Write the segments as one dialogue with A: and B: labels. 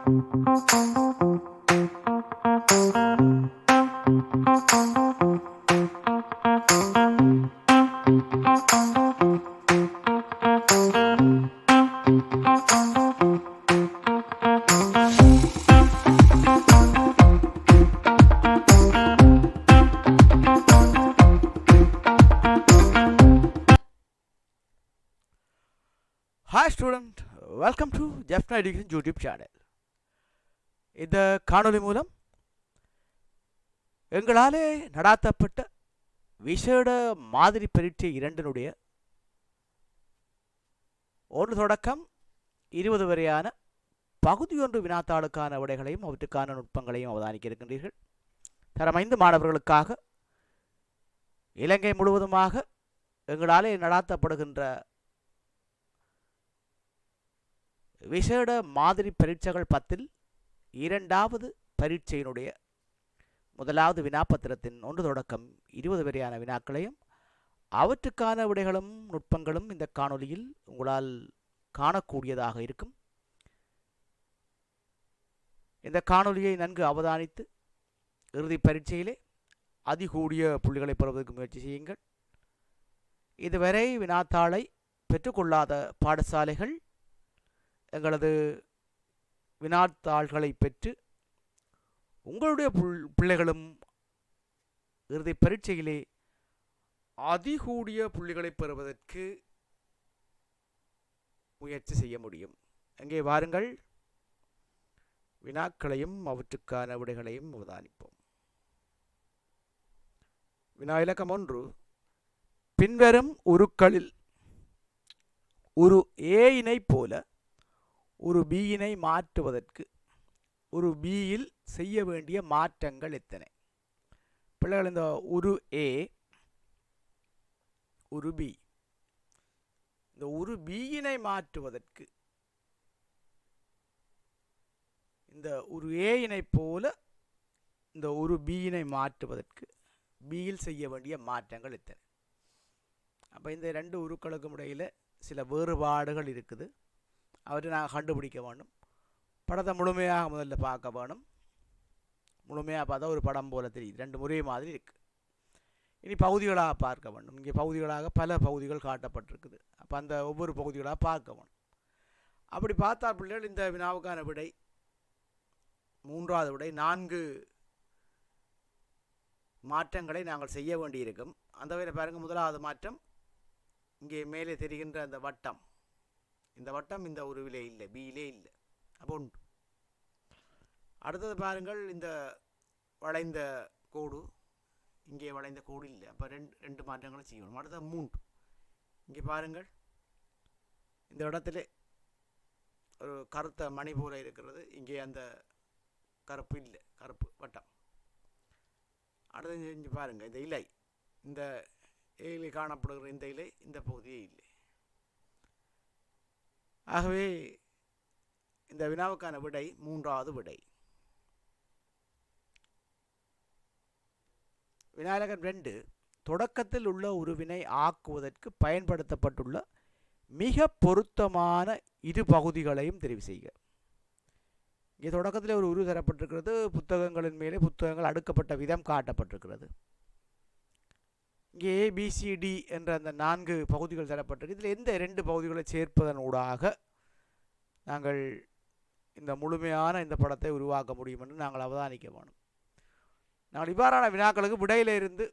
A: Hi student, welcome to Jeffna Education YouTube channel. இந்த காணொளி மூலம் எங்களாலே நடாத்தப்பட்ட விசேட மாதிரி பரீட்சை இரண்டினுடைய 1 தொடக்கம் 20 வரையான பகுதி 1 வினாத்தாளுக்கான விடைகளையும் அவற்றுக்கான நுட்பங்களையும் அவதானிக்க இருக்கின்றீர்கள். தரம் 5 மாணவர்களுக்காக இலங்கை முழுவதுமாக எங்களாலே நடாத்தப்படுகின்ற விசேட மாதிரி பரீட்சைகள் 10ல் இரண்டாவது பரீட்சையினுடைய முதலாவது வினாப்பத்திரத்தின் 1 தொடக்கம் 20 வரையான வினாக்களையும் அவற்றுக்கான விடைகளும் நுட்பங்களும் இந்த காணொளியில் உங்களால் காணக்கூடியதாக இருக்கும். இந்த காணொளியை நன்கு அவதானித்து இறுதி பரீட்சையிலே அதிகூடிய புள்ளிகளை பெறுவதற்கு முயற்சி செய்யுங்கள். இதுவரை வினாத்தாளை பெற்றுக்கொள்ளாத பாடசாலைகள் எங்களது வினாத்தாள்களை பெற்று உங்களுடைய பிள்ளைகளும் இறுதி பரீட்சையிலே அதிகூடிய புள்ளிகளை பெறுவதற்கு முயற்சி செய்ய முடியும். அங்கே வாருங்கள், வினாக்களையும் அவற்றுக்கான விடைகளையும் அவதானிப்போம். வினா இலக்கம் 1. பின்வரும் உருக்களில் ஒரு ஏயினை போல ஒரு பியினை மாற்றுவதற்கு ஒரு பியில் செய்ய வேண்டிய மாற்றங்கள் எத்தனை? பிள்ளைகள், இந்த ஒரு ஏ ஒரு பி, இந்த ஒரு பியினை மாற்றுவதற்கு இந்த ஒரு ஏயினை போல இந்த ஒரு பியினை மாற்றுவதற்கு பியில் செய்ய வேண்டிய மாற்றங்கள் எத்தனை? அப்போ இந்த 2 உருக்களுக்கும் இடையில் சில வேறுபாடுகள் இருக்குது. அவற்றை நாங்கள் கண்டுபிடிக்க வேண்டும். படத்தை முழுமையாக முதல்ல பார்க்க வேணும். முழுமையாக பார்த்தா ஒரு படம் போல தெரியுது, 2 முறை மாதிரி இருக்குது. இனி பகுதிகளாக பார்க்க வேண்டும். இங்கே பகுதிகளாக பல பகுதிகள் காட்டப்பட்டிருக்குது. அப்போ அந்த ஒவ்வொரு பகுதிகளாக பார்க்க வேணும். அப்படி பார்த்தா பிள்ளைகள், இந்த வினாவுக்கான விடை 3வது விடை 4 மாற்றங்களை நாங்கள் செய்ய வேண்டியிருக்கும். அந்த வகையில் பாருங்கள், முதலாவது மாற்றம் இங்கே மேலே தெரிகின்ற அந்த வட்டம், இந்த வட்டம் இந்த உருவிலே இல்லை, பியிலே இல்லை. அப்போ உண்டு. அடுத்தது பாருங்கள், இந்த வளைந்த கோடு, இங்கே வளைந்த கோடு இல்லை. அப்போ ரெண்டு மாற்றங்களும் செய்யணும். அடுத்தது 3. இங்கே பாருங்கள், இந்த இடத்துல ஒரு கருத்த மணி போல இருக்கிறது. இங்கே அந்த கருப்பு இல்லை, கருப்பு வட்டம். அடுத்தது இங்கே பாருங்கள், இந்த இலை, இந்த இலை காணப்படுகிற இந்த இலை இந்த பகுதியே இல்லை. ஆகவே இந்த வினாவுக்கான விடை 3வது விடை. வினா இலக்கம் 2. தொடக்கத்தில் உள்ள உருவினை ஆக்குவதற்கு பயன்படுத்தப்பட்டுள்ள மிக பொருத்தமான இரு பகுதிகளையும் தெரிவு செய்க. இங்கே தொடக்கத்தில் ஒரு உரு தரப்பட்டிருக்கிறது. புத்தகங்களின் மேலே புத்தகங்கள் அடுக்கப்பட்ட விதம் காட்டப்பட்டிருக்கிறது. இங்கே ABCD என்ற அந்த 4 பகுதிகள் தரப்பட்டிருக்கு. இதில் எந்த 2 பகுதிகளை சேர்ப்பதன் ஊடாக நாங்கள் இந்த முழுமையான இந்த படத்தை உருவாக்க முடியும் என்று நாங்கள் அவதானிக்க வேணும். நாங்கள் இவ்வாறான வினாக்களுக்கு விடையிலிருந்து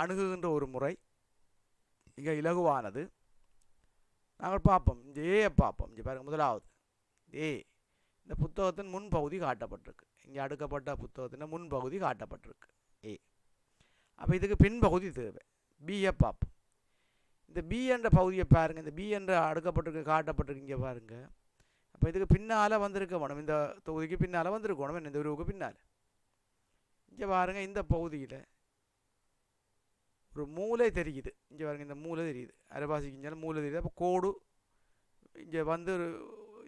A: அணுகுகின்ற ஒரு முறை மிக இலகுவானது. நாங்கள் பார்ப்போம், இந்த ஏயை பார்ப்போம். இங்கே பாருங்கள், முதலாவது ஏ, இந்த புத்தகத்தின் முன்பகுதி காட்டப்பட்டிருக்கு. இங்கே அடுக்கப்பட்ட புத்தகத்தின் முன்பகுதி காட்டப்பட்டிருக்கு ஏ. அப்போ இதுக்கு பின்பகுதி தேவை. பியை பார்ப்போம். இந்த பி என்ற பகுதியை பாருங்கள், இந்த பி என்ற அடுக்கப்பட்டிருக்கு காட்டப்பட்டிருக்கு. இங்கே பாருங்கள், அப்போ இதுக்கு பின்னால் வந்திருக்க வேணும், இந்த தொகுதிக்கு பின்னால் வந்திருக்கணும், இந்த உருவுக்கு பின்னால். இங்கே பாருங்கள், இந்த பகுதியில் ஒரு மூலை தெரியுது. இங்கே பாருங்கள், இந்த மூலை தெரியுது, அரைவாசிக்கு மூலை தெரியுது. அப்போ கோடு இங்கே வந்து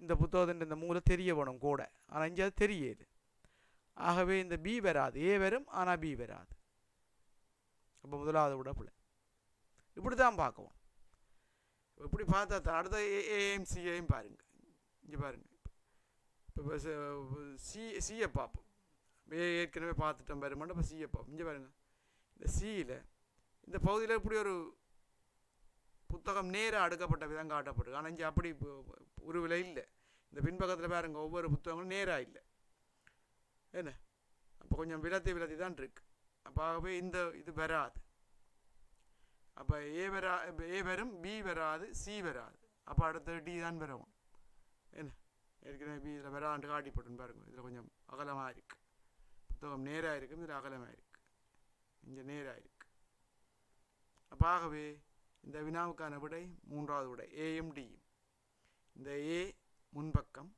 A: இந்த புத்தகத்தின் இந்த மூலை தெரிய வேணும் கோடை. ஆனால் இங்கே அது தெரியுது. ஆகவே இந்த பி வராது, ஏ வரும், ஆனால் பி வராது. அப்போ முதலாவது விட பிள்ளை இப்படி தான் பார்க்குவோம். இப்படி பார்த்தா தான் அடுத்த ஏஎம் சிஏயும் பாருங்கள். இங்கே பாருங்கள், இப்போ இப்போ சியை பார்ப்போம். ஏற்கனவே பார்த்துட்டோம் பாருமாட்டோம். இப்போ சியை பார்ப்போம். இங்கே பாருங்கள், இந்த சியில் இந்த பகுதியில் இப்படி ஒரு புத்தகம் நேராக அடுக்கப்பட்ட விதம் காட்டப்பட்டிருக்கு. ஆனால் இங்கே அப்படி உருவில் இல்லை. இந்த பின்பக்கத்தில் பாருங்க, ஒவ்வொரு புத்தகங்களும் நேராக இல்லை. என்ன அப்போ கொஞ்சம் விலத்தி தான் இருக்குது. அப்போ ஆகவே இந்த இது வராது. அப்போ ஏ வரும், பி வராது, சி வராது. அப்போ அடுத்த டி தான் வரும். என்ன ஏற்கனவே பி இதில் வராண்டு காட்டிப்பட்டுன்னு பாருங்க. இதில் கொஞ்சம் அகலமாக இருக்குது. புத்தகம் நேராக இருக்குது, இதில் அகலமாக இருக்குது. இங்கே நேராக இருக்குது. அப்போ ஆகவே இந்த வினாவுக்கான விடை மூன்றாவது விடை, ஏயும் டியும். இந்த ஏ முன்பக்கம்,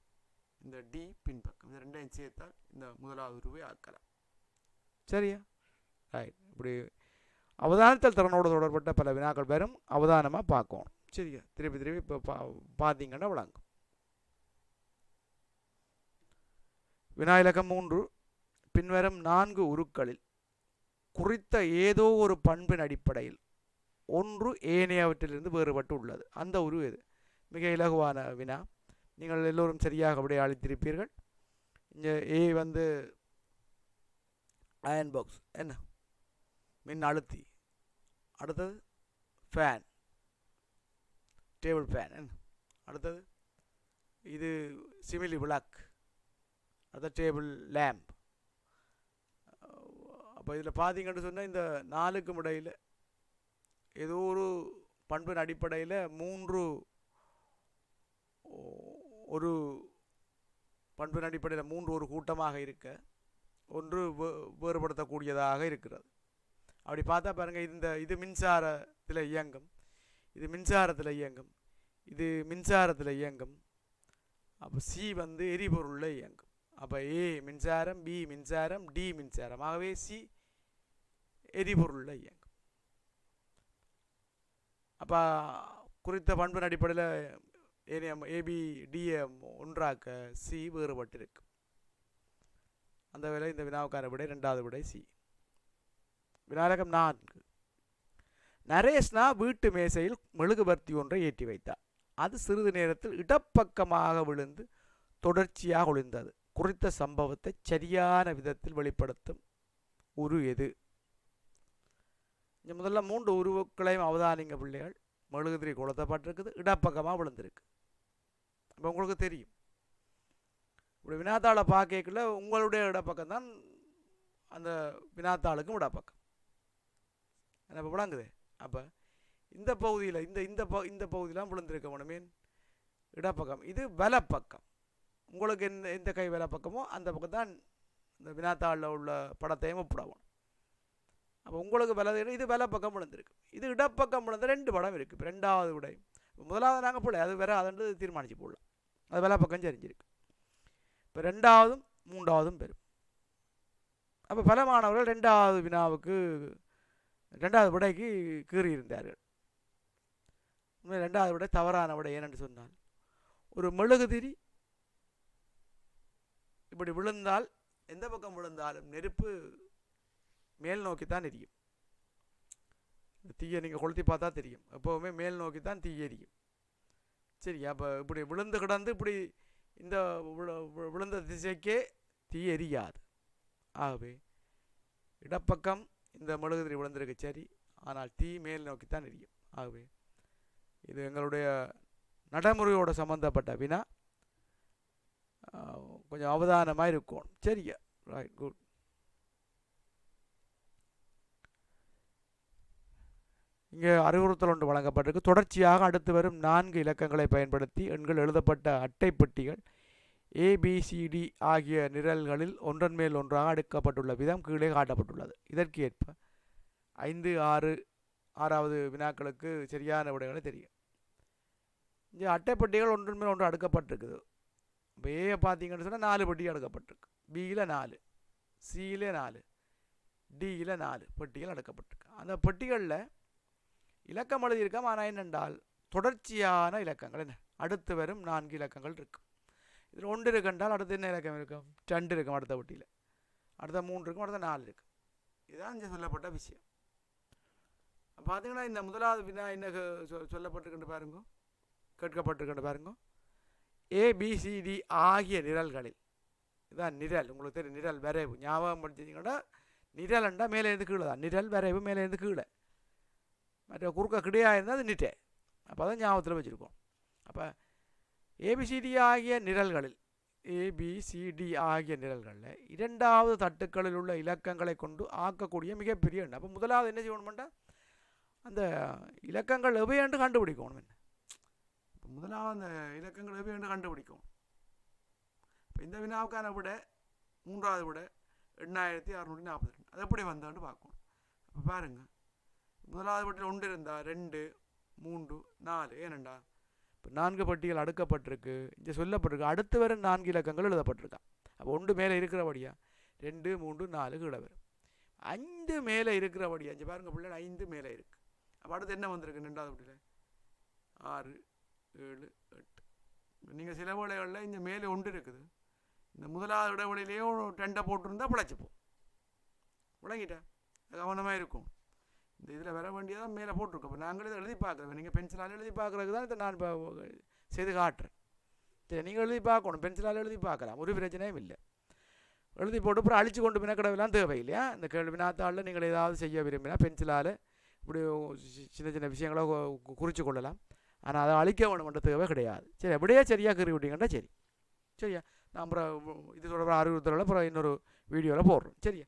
A: இந்த டி பின்பக்கம். இந்த ரெண்டையும் சேர்த்தால் இந்த முதலாவது உருவை ஆக்கலாம். சரியா? ரைட். இப்படி அவதானத்தில் திறனோடு தொடர்பட்ட பல வினாக்கள் வரும். அவதானமாக பார்க்கணும். சரியா? திருப்பி இப்போ பார்த்தீங்கன்னா விளங்கும். வினா இலக்கம் 3. பின்வரும் 4 உருக்களில் குறித்த ஏதோ ஒரு பண்பின் அடிப்படையில் ஒன்று ஏனையவற்றிலிருந்து வேறுபட்டு உள்ளது. அந்த உரு எது? மிக இலகுவான வினா. நீங்கள் எல்லோரும் சரியாக விடை அளித்திருப்பீர்கள். இங்கே ஏ வந்து அயன் பாக்ஸ், என்ன மின் அழுத்தி. அடுத்தது ஃபேன், டேபிள் ஃபேன். என்ன அடுத்தது? இது சிமிலி விளக். அடுத்த டேபிள் லேம்ப். அப்போ இதில் பார்த்தீங்கன்னு சொன்னால் இந்த 4க்கும் இடையில் ஏதோ ஒரு பண்பின் அடிப்படையில் 3 ஒரு பண்பின் அடிப்படையில் 3 ஒரு கூட்டமாக இருக்க ஒன்று வேறுபடுத்தக்கூடியதாக இருக்கிறது. அப்படி பார்த்தா பாருங்கள், இது மின்சாரத்தில் இயங்கும், இது மின்சாரத்தில் இயங்கும், இது மின்சாரத்தில் இயங்கும். அப்போ சி வந்து எரிபொருளில் இயங்கும். அப்போ ஏ மின்சாரம், பி மின்சாரம், டி மின்சாரம். ஆகவே சி எரிபொருளில் இயங்கும். அப்போ குறித்த பண்பின் அடிப்படையில் ஏபி டியை ஒன்றாக்க சி வேறுபட்டிருக்கும். அந்த வேளை இந்த வினாவுக்கான விடை 2வது விடை சி. வினாலகம் 4. நரேஷ்னா வீட்டு மேசையில் மெழுகுவர்த்தி ஒன்றை ஏற்றி வைத்தார். அது சிறிது நேரத்தில் இடப்பக்கமாக விழுந்து தொடர்ச்சியாக ஒளிர்ந்தது. குறித்த சம்பவத்தை சரியான விதத்தில் வெளிப்படுத்தும் உரு எது? இங்கே முதல்ல 3 உருவங்களையும் அவதானிங்க பிள்ளைகள். மெழுகுதிரி கொளுத்தப்பட்டிருக்குது, இடப்பக்கமாக விழுந்திருக்கு. இப்போ உங்களுக்கு தெரியும், இப்படி வினாத்தாளை பார்க்கல உங்களுடைய இடப்பக்கம் தான் அந்த வினாத்தாளுக்கும் இடப்பக்கம். என்ன விளங்குது? அப்போ இந்த பகுதியில் இந்த பகுதியெலாம் விழுந்திருக்க முடியுமே இடப்பக்கம். இது வலப்பக்கம். உங்களுக்கு எந்த கை வலப்பக்கமோ அந்த பக்கம் தான் இந்த வினாத்தாளில் உள்ள படத்தையும் ஒப்பிடவும். அப்போ உங்களுக்கு வலது, இது வலப்பக்கம் விழுந்திருக்கு. இது இடப்பக்கம் விழுந்த 2 படம் இருக்குது. இப்போ 2வது விடை. முதலாவது நாங்கள் போடல, அது வேற அதுன்றது தீர்மானித்து போடலாம். அது வலப்பக்கம் தெரிஞ்சிருக்கு. இப்போ 2வதும் 3வதும் பெறும். அப்போ பல மாணவர்கள் 2வது வினாவுக்கு 2வது விடைக்கு கீறியிருந்தார்கள். 2வது விடை தவறான விடை. ஏனென்று சொன்னால், ஒரு மெழுகுதிரி இப்படி விழுந்தால் எந்த பக்கம் விழுந்தாலும் நெருப்பு மேல் நோக்கித்தான் எரியும். தீயை நீங்கள் கொளுத்தி பார்த்தா தெரியும், எப்போவுமே மேல் நோக்கித்தான் தீ எரியும். சரி, அப்போ இப்படி விழுந்து கிடந்து இப்படி இந்த விழுந்த திசைக்கே தீ எரியாது. ஆகவே இடப்பக்கம் இந்த மெழுகுதிரி விழுந்திருக்கு சரி, ஆனால் தீ மேல் நோக்கித்தான் எரியும். ஆகவே இது எங்களுடைய நடைமுறையோடு சம்மந்தப்பட்ட வினா. கொஞ்சம் அவதானமாக இருக்கும். சரியா? Right, good. இங்கே அறிவுறுத்தல் ஒன்று வழங்கப்பட்டிருக்கு. தொடர்ச்சியாக அடுத்து வரும் 4 இலக்கங்களை பயன்படுத்தி எண்கள் எழுதப்பட்ட அட்டைப்பெட்டிகள் ஏபிசிடி ஆகிய நிரல்களில் ஒன்றன் மேல் ஒன்றாக அடுக்கப்பட்டுள்ள விதம் கீழே காட்டப்பட்டுள்ளது. இதற்கு ஏற்ப 5, 6வது வினாக்களுக்கு சரியான விடைகளை தெரியும். இங்கே அட்டைப்பெட்டிகள் ஒன்றன் மேல் ஒன்று அடுக்கப்பட்டிருக்குது. இப்போ ஏ பார்த்தீங்கன்னு சொன்னால் 4 பெட்டி அடுக்கப்பட்டிருக்கு. பியில் 4, சியில் 4, டியில் 4 பெட்டிகள் அடுக்கப்பட்டிருக்கு. அந்த பெட்டிகளில் இலக்கம் எழுதியிருக்கோம். ஆனால் என்னென்றால் தொடர்ச்சியான இலக்கங்கள், என்ன அடுத்து வரும் 4 இலக்கங்கள் இருக்கும். இதில் 1 இருக்குன்றால் அடுத்து என்ன இலக்கம் இருக்கும்? 2 இருக்கும் அடுத்த பெட்டியில், அடுத்த 3 இருக்கும், அடுத்த 4 இருக்கும். இதுதான் இங்கே சொல்லப்பட்ட விஷயம். பார்த்தீங்கன்னா இந்த முதலாவது வினா என்ன சொல்லப்பட்டிருக்கின்ற பாருங்க, கேட்கப்பட்டிருக்கின்ற பாருங்க. ஏபிசிடி ஆகிய நிரல்களில், இதுதான் நிரல், உங்களுக்கு தெரியும் நிரல் வரைவு, ஞாபகம் படிச்சிங்கன்னா நிரல்ண்டா மேலே இருந்து கீழே தான், நிரல் வரைவு மேலே இருந்து கீழே, மற்ற குறுக்க கிடையாது இருந்தால் அது நிட்டே, அப்போ தான் ஞாபகத்தில் வச்சுருக்கோம். அப்போ ஏபிசிடி ஆகிய நிரல்களில், ஏபிசிடி ஆகிய நிரல்களில் இரண்டாவது தட்டுக்களில் உள்ள இலக்கங்களை கொண்டு ஆக்கக்கூடிய மிகப்பெரிய எண். அப்போ முதலாவது என்ன செய்யணும்னா அந்த இலக்கங்கள் எவை என்று கண்டுபிடிக்கணும். என்ன இப்போ முதலாவது அந்த இலக்கங்கள் எவை என்று கண்டுபிடிக்கணும். இப்போ இந்த வினாவுக்கான விட மூன்றாவது விட 8642, அது எப்படி வந்தான்னு பார்க்கணும். அப்போ பாருங்கள், முதலாவது பட்டியல் 1 இருந்தால் 2 3 4, ஏனண்டா இப்போ 4 பட்டியல் அடுக்கப்பட்டிருக்கு, இங்கே சொல்லப்பட்டிருக்கு, அடுத்து வரும் 4 இலக்கங்கள் எழுதப்பட்டிருக்கான். அப்போ 1 மேலே இருக்கிறபடியா 2 3 4 கீழே வரும், 5 மேலே இருக்கிறபடியா இங்கே பாருங்கள் பிள்ளை 5 மேலே இருக்குது. அப்போ அடுத்து என்ன வந்திருக்கு ரெண்டாவது பட்டியல் 6 7 8. நீங்கள் சில வேளைகளில் இங்கே மேலே 1 இருக்குது, இந்த முதலாவது இடைவெளியிலேயே 2 போட்டிருந்தால் பிழைச்சிப்போம். விளங்கிட்டேன், கவனமாக இருக்கும். இந்த இதில் வர வேண்டியதான் மேலே போட்டிருக்கோம். இப்போ நாங்கள் இதை எழுதி பார்க்குறேன், நீங்கள் பென்சிலால் எழுதி பார்க்குறதுக்கு தான் இதை நான் செய்து காட்டுறேன். சரி, நீங்கள் எழுதி பார்க்கணும், பென்சிலால் எழுதி பார்க்கலாம், ஒரு பிரச்சனையும் இல்லை. எழுதி போட்டு அப்புறம் அழிச்சு கொண்டு பின்னக்கிடவெல்லாம் தேவை இல்லையா. இந்த கேள்வி வினாத்தாளில் நீங்கள் ஏதாவது செய்ய விரும்பினா பென்சிலால் இப்படி சின்ன சின்ன விஷயங்களை குறித்து கொள்ளலாம், ஆனால் அதை அழிக்க வேணுமென்ற தேவை கிடையாது. சரி, அப்படியே சரியாக கறி விட்டீங்கன்னா சரி. சரியா, நான் அப்புறம் இது தொடர்பாக அறிவுறுத்தல அப்புறம் இன்னொரு வீடியோவில் போடுறோம். சரியா,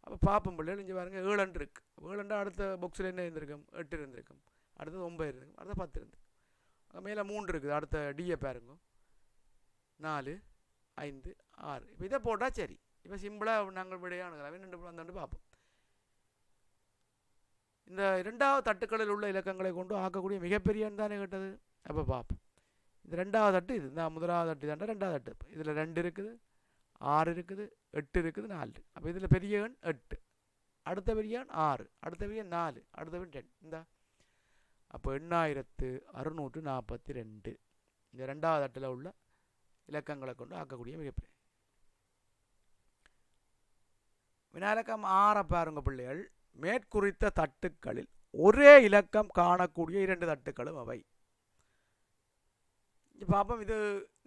A: அப்போ பார்ப்போம் பிள்ளைகள். இங்கே பாருங்கள் 7 இருக்குது, 7 அடுத்த பாக்ஸில் என்ன இருந்திருக்கும் 8 இருந்திருக்கும், அடுத்தது 9 இருந்திருக்கும், அடுத்த 10 இருந்திருக்கும், மேலே 3 இருக்குது, அடுத்த டியை பாருங்க 4 5 6. இப்போ இதை போட்டால் சரி. இப்போ சிம்பிளாக நாங்கள் விடையானுங்களா 2 வந்தாண்டு பார்ப்போம். இந்த இரண்டாவது தட்டுக்களில் உள்ள இலக்கங்களை கொண்டு ஆக்கக்கூடிய மிகப்பெரிய எண் தானே கேட்டது. அப்போ பார்ப்போம். இந்த ரெண்டாவது தட்டு இது, இந்த முதலாவது தட்டு தாண்டா ரெண்டாவது தட்டு. இதில் 2 இருக்குது, 6 இருக்குது, 8 இருக்குது, 4. அப்போ இதில் பெரிய எண் 8, அடுத்த பெரிய எண் 6, அடுத்த பெரிய 4, அடுத்த பெரிய 10. இந்த அப்போ 8642 இந்த ரெண்டாவது தட்டில் உள்ள இலக்கங்களை கொண்டு ஆக்கக்கூடிய மிகப்பெரிய வினாயிலக்கம் 6 பாருங்க பிள்ளைகள். மேற்குறித்த தட்டுக்களில் ஒரே இலக்கம் காணக்கூடிய 2 தட்டுக்களும் அவை. பாப்போம், இது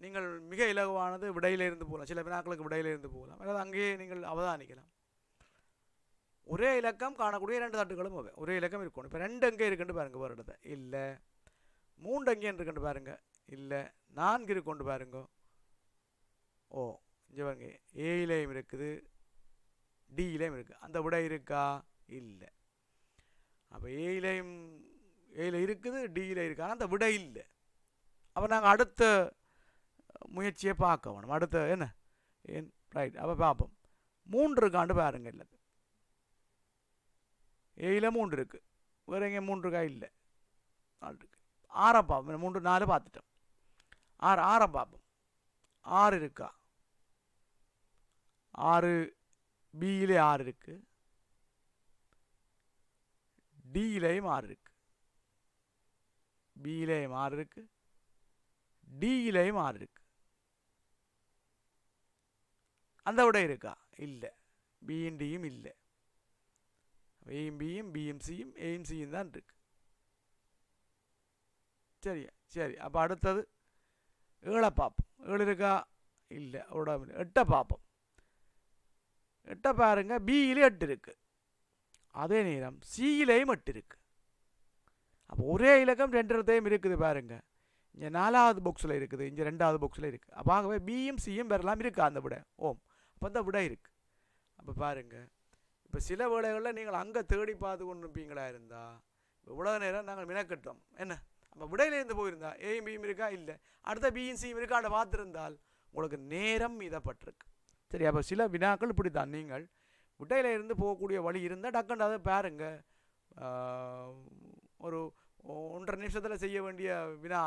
A: நீங்கள் மிக இலகுவானது, விடையிலிருந்து போகலாம், சில வினாக்களுக்கு விடையிலிருந்து போகலாம், அதாவது அங்கேயே நீங்கள் அவதானிக்கலாம். ஒரே இலக்கம் காணக்கூடிய 2 தட்டுக்களும் அவை, ஒரே இலக்கம் இருக்கணும். இப்போ 2 எங்கே இருக்குன்னு பாருங்க, ஒரு இடத்த இல்லை. 3 எங்கே இருக்குன்னு பாருங்க, இல்லை. 4 இருக்குன்னு பாருங்க. ஓ, இங்கே பாருங்க, ஏயிலையும் இருக்குது, டியிலையும் இருக்குது. அந்த விடை இருக்கா? இல்லை. அப்போ ஏயில் இருக்குது, டியில் இருக்கா, அந்த விடை இல்லை. அப்போ நாங்கள் அடுத்த முயற்சியை பார்க்க வேணும். அடுத்த என்ன ரைட், அப்போ பார்ப்போம். 3 இருக்காண்டு பாருங்க, இல்லை ஏயில் 3 இருக்குது, வேறு எங்கே 3 இருக்கா? இல்லை, 4 இருக்குது. 6 பார்ப்போம், 3 4 பார்த்துட்டோம். 6 பார்ப்போம், 6 இருக்கா? 6 பியிலே 6 இருக்குது, டியிலையும் 6 இருக்குது, பியிலையும் 6 இருக்குது, டியிலையும் 6 இருக்குது. அந்த விட இருக்கா? இல்லை. பியும் டியும் இல்லை. ஏயும் பியும், பியும் சியும், ஏயும் சியும் தான் இருக்கு. சரியா, சரி. அப்போ அடுத்தது 7 பார்ப்போம். 7 இருக்கா? இல்லை. 8 பார்ப்போம். 8 பாருங்க, பியிலே 8 இருக்கு, அதே நேரம் சியிலையும் 8 இருக்கு. அப்போ ஒரே இலக்கம் 2 இடத்தையும் இருக்குது பாருங்க. இங்கே 4வது பாக்ஸில் இருக்குது, இங்கே 2வது பாக்ஸில் இருக்குது. அப்போ ஆகவே பியும் சியும் பெறலாம் இருக்கா அந்த விட? ஓம். அப்போ அந்த விட இருக்குது. அப்போ பாருங்கள், இப்போ சில வேளைகளில் நீங்கள் அங்கே தேடி பார்த்து கொண்டு இருப்பீங்களா இருந்தால் இவ்வளோ நேரம் நாங்கள் மினக்கட்டோம் என்ன. அப்போ விடையிலேருந்து போயிருந்தா ஏயும் பியும் இருக்கா? இல்லை. அடுத்த பியும் சியும் இருக்காண்ட பார்த்துருந்தால் உங்களுக்கு நேரம் மீதப்பட்டிருக்கு. சரி, அப்போ சில வினாக்கள் இப்படி தான். நீங்கள் விடையிலேருந்து போகக்கூடிய வழி இருந்தால் டக்குன்னு அதை பாருங்கள். ஒரு 1.5 நிமிஷத்தில் செய்ய வேண்டிய வினா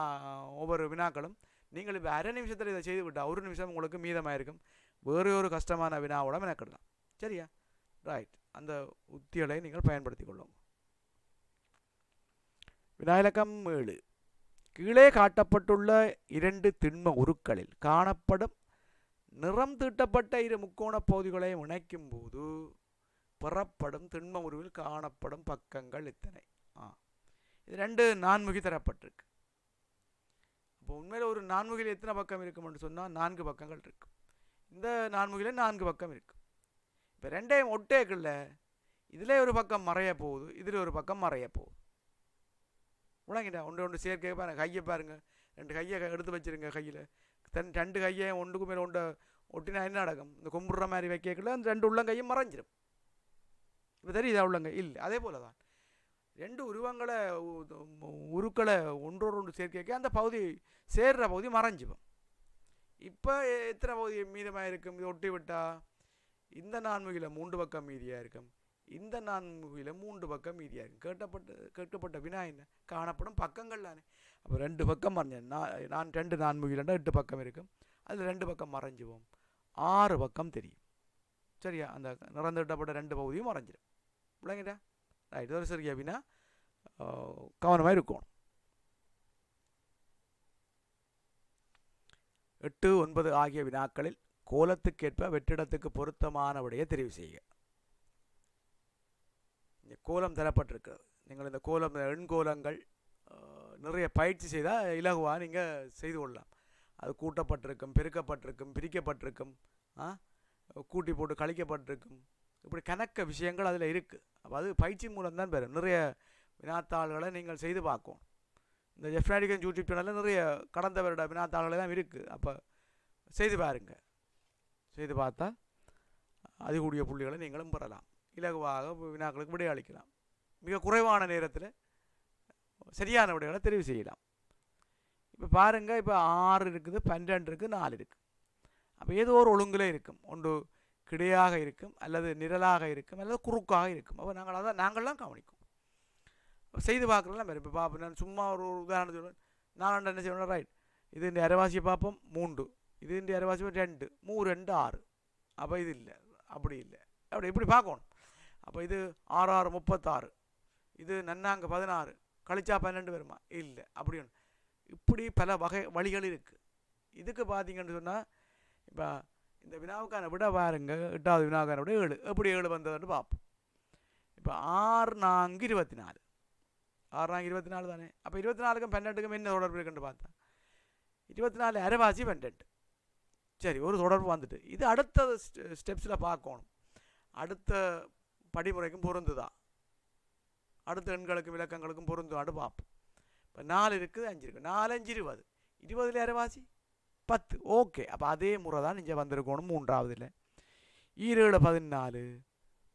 A: ஒவ்வொரு வினாக்களும் நீங்கள் இப்போ அரை நிமிஷத்தில் இதை செய்து விட்டால் 1 நிமிஷம் உங்களுக்கு மீதமாக இருக்கும். வேறு ஒரு கஷ்டமான வினாவோட மெனக்கிடலாம். சரியா, ரைட். அந்த உத்திகளை நீங்கள் பயன்படுத்தி கொள்ளும். வினாயிலக்கம் 7. கீழே காட்டப்பட்டுள்ள 2 திண்ம உருக்களில் காணப்படும் நிறம் தீட்டப்பட்ட 2 முக்கோண பகுதிகளையும் இணைக்கும் போது பெறப்படும் திண்ம உருவில் காணப்படும் பக்கங்கள் எத்தனை? இது 2 நான்முகி தரப்பட்டிருக்கு. இப்போ உண்மையில் ஒரு நான்முகில் எத்தனை பக்கம் இருக்கும்னு சொன்னால் 4 பக்கங்கள் இருக்கும். இந்த நான்முகில 4 பக்கம் இருக்கும். இப்போ ரெண்டையும் ஒட்டேக்குள்ள இதில் ஒரு பக்கம் மறைய போகுது, இதில் ஒரு பக்கம் மறைய போகுது. உலகிட்டா ஒன்று சேர்க்கை பாருங்க, கையை பாருங்கள், 2 கையை எடுத்து வச்சுருங்க. கையில் 2 கையை ஒன்றுக்கு மேலே ஒன்றை ஒட்டினா என்ன நடக்கும்? இந்த கும்பிட்ற மாதிரி வைக்கக்குள்ள அந்த 2 உள்ளங்கையும் மறைஞ்சிடும். இப்போ தெரியுதா உள்ளங்கை? இல்லை. அதே போல தான் 2 உருக்களை ஒன்றோடு சேர்க்க அந்த பகுதி சேர்ற பகுதி மறைஞ்சிடும். இப்போ எத்தனை பகுதி மீதமாக இருக்கும்? இது ஒட்டி விட்டா இந்த நான்முகில 3 பக்கம் மீதியாக இருக்கும், இந்த நான்முகில 3 பக்கம் மீதியாக இருக்கும். கேட்கப்பட்ட வினா என்ன? காணப்படும் பக்கங்கள் தானே. அப்போ 2 பக்கம் மறைஞ்சேன். நான் 2 நான்முகிலண்டா 8 பக்கம் இருக்கும், அதில் 2 பக்கம் மறைஞ்சுவோம், 6 பக்கம் தெரியும். சரியா? அந்த நிறந்துவிட்டப்பட்ட 2 பகுதியும் மறைஞ்சிடும். விளங்கிட்டா? ரைட். ஒரு சரியா வினா, கவனமாக இருக்கணும். 8, 9 ஆகிய வினாக்களில் கோலத்துக்கேற்ப வெற்றிடத்துக்கு பொருத்தமான விடையை தெரிவு செய்க. கோலம் தரப்பட்டிருக்கிறது. நீங்கள் இந்த கோலம், எண்கோலங்கள் நிறைய பயிற்சி செய்தால் இலகுவாக நீங்கள் செய்து கொள்ளலாம். அது கூட்டப்பட்டிருக்கும், பெருக்கப்பட்டிருக்கும், பிரிக்கப்பட்டிருக்கும், கூட்டி போட்டு கழிக்கப்பட்டிருக்கும், இப்படி கணக்க விஷயங்கள் அதில் இருக்குது. அப்போ அது பயிற்சி மூலம்தான் பெறும். நிறைய வினாத்தாள்களை நீங்கள் செய்து பார்க்கணும். இந்த ஜெஃப்னாடிகன் யூடியூப் சேனலில் நிறைய கடந்த வருட வினாத்தாள்களை தான் இருக்குது. அப்போ செய்து பாருங்க. செய்து பார்த்தா அதிகூடிய புள்ளிகளை நீங்களும் பெறலாம். இலகுவாக வினாக்களுக்கு விடை அளிக்கலாம். மிக குறைவான நேரத்தில் சரியான விடைகளை தெரிவு செய்யலாம். இப்போ பாருங்கள், இப்போ 6 இருக்குது, 12 இருக்குது, 4 இருக்குது. அப்போ ஏதோ ஒரு ஒழுங்கில் இருக்கும். ஒன்று கிடையாக இருக்கும், அல்லது நிரலாக இருக்கும், அல்லது குறுக்காக இருக்கும். அப்போ நாங்கள்லாம் கவனிக்கும். செய்து பார்க்குறதுலாம் வேறு. இப்போ பார்ப்போம், நான் சும்மா ஒரு உதாரணம் சொல்லுவேன். நான் என்ன செய்வேன்? ரைட், இது இந்த அரைவாசியை பார்ப்போம் 3, இது இந்த அரைவாசி 2, 3 2 6. அப்போ இது இல்லை, அப்படி இல்லை, அப்படி இப்படி பார்க்கணும். அப்போ இது 6 6 36, இது நன்னாங்க 16, கழிச்சா 12 வருமா? இல்லை, அப்படி ஒன்று. இப்படி பல வழிகள் இருக்குது. இதுக்கு பார்த்தீங்கன்னு சொன்னால், இப்போ இந்த வினாவுக்கான விட பாருங்க, 8வது வினாவுக்கான விட 7. எப்படி 7 வந்ததுன்னு பார்ப்போம். இப்போ 6 4 24, 6 4 24 தானே. அப்போ 24க்கும் 12க்கும் என்ன தொடர்பு இருக்குன்னு பார்த்தா 24 அரைவாசி 12. சரி, ஒரு தொடர்பு வந்துட்டு. இது அடுத்த ஸ்டெப்ஸில் பார்க்கணும். அடுத்த படிமுறைக்கும் பொருந்துதா, அடுத்த எண்களுக்கும் இலக்கங்களுக்கும் பொருந்துதான்னு பார்ப்போம். இப்போ 4 இருக்குது, 5 இருக்குது, 4 5 20, 20ல் அரைவாசி 10. ஓகே. அப்போ அதே முறை தான் இங்கே வந்திருக்கணும். 3வதுல 7 14,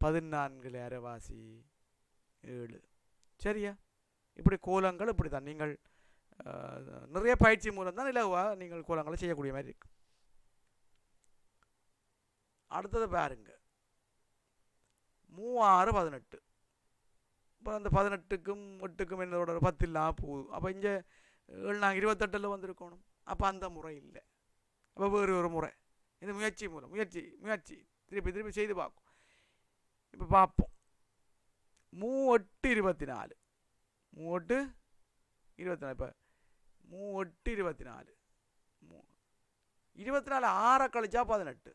A: 14ல் அரைவாசி 7. சரியா? இப்படி கோலங்கள் இப்படி தான். நீங்கள் நிறைய பயிற்சி மூலம் தான் இலகுவாக நீங்கள் கோலங்களை செய்யக்கூடிய மாதிரி இருக்கு. அடுத்தது பாருங்க, 3 6 18. இப்போ அந்த 18க்கும் 8க்கும் என்னோட 10 இல்லாமல் போகுது. அப்போ இங்கே 7 நாங்கள் 28ல் வந்திருக்கணும். அப்போ அந்த முறை இல்லை. அப்போ வேறு ஒரு முறை. இது முயற்சி மூலம், முயற்சி திருப்பி செய்து பார்க்கும். இப்போ பார்ப்போம். 3 8 24, 3 8 24. இப்போ 3 8 24, 24 6 கழிச்சா 18.